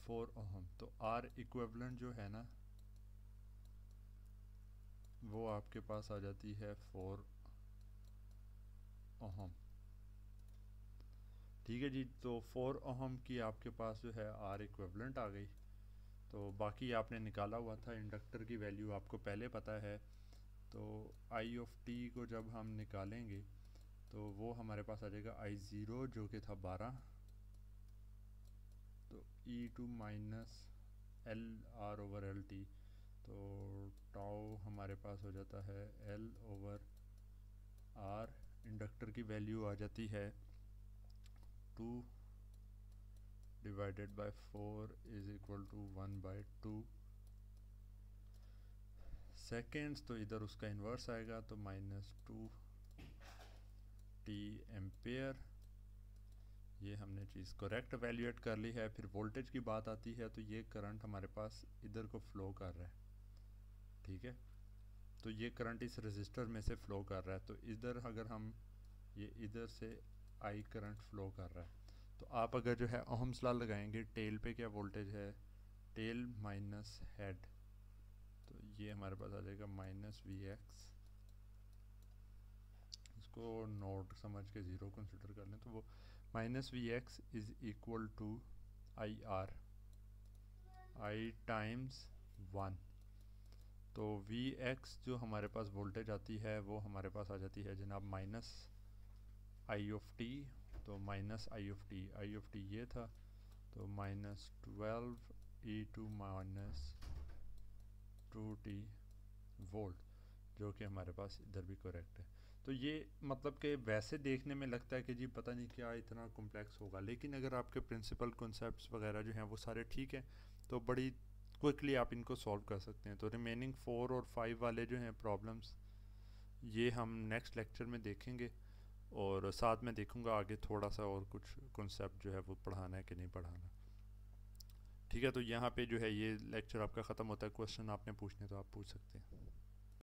4 ohm. तो आर इक्विवेलेंट जो है ना वो आपके पास आ जाती है 4 ओहम। ठीक है जी, तो 4 ओहम की आपके पास जो है आर इक्विवेलेंट आ गई। तो बाकी आपने निकाला हुआ था, इंडक्टर की वैल्यू आपको पहले पता है। तो आई ऑफ टी को जब हम निकालेंगे तो वो हमारे पास आ जाएगा आई ज़ीरो जो कि था 12, तो e to minus L R over L T, तो टाउ हमारे पास हो जाता है एल ओवर आर। इंडक्टर की वैल्यू आ जाती है 2 divided by 4 is equal to 1/2 seconds. तो इधर उसका इन्वर्स आएगा, तो -2 टी एम्पेयर। ये हमने चीज़ करेक्ट वैल्यूएट कर ली है। फिर वोल्टेज की बात आती है, तो ये करंट हमारे पास इधर को फ्लो कर रहा है, ठीक है। तो ये करंट इस रेजिस्टर में से फ्लो कर रहा है, तो इधर अगर हम ये इधर से आई करंट फ्लो कर रहा है, तो आप अगर जो है ओहम्स लॉ लगाएंगे, टेल पे क्या वोल्टेज है, टेल माइनस हेड, तो ये हमारे पास आ जाएगा -Vx। इसको नोट समझ के ज़ीरो कंसिडर कर लें, तो वो -Vx is equal to I R, I times 1। तो Vx जो हमारे पास वोल्टेज आती है वो हमारे पास आ जाती है जनाब माइनस आई ऑफ टी। तो माइनस आई ऑफ टी ये था, तो -12 ई टू माइनस 2t वोल्ट, जो कि हमारे पास इधर भी करेक्ट है। तो ये मतलब कि वैसे देखने में लगता है कि जी पता नहीं क्या इतना कॉम्प्लेक्स होगा, लेकिन अगर आपके प्रिंसिपल कॉन्सेप्ट्स वगैरह जो हैं वो सारे ठीक हैं तो बड़ी क्विकली आप इनको सॉल्व कर सकते हैं। तो रिमेनिंग 4 और 5 वाले जो हैं प्रॉब्लम्स, ये हम नेक्स्ट लेक्चर में देखेंगे, और साथ में देखूंगा आगे थोड़ा सा और कुछ कॉन्सेप्ट जो है वो पढ़ाना है कि नहीं पढ़ाना। ठीक है, तो यहाँ पे जो है ये लेक्चर आपका ख़त्म होता है। क्वेश्चन आपने पूछने तो आप पूछ सकते हैं।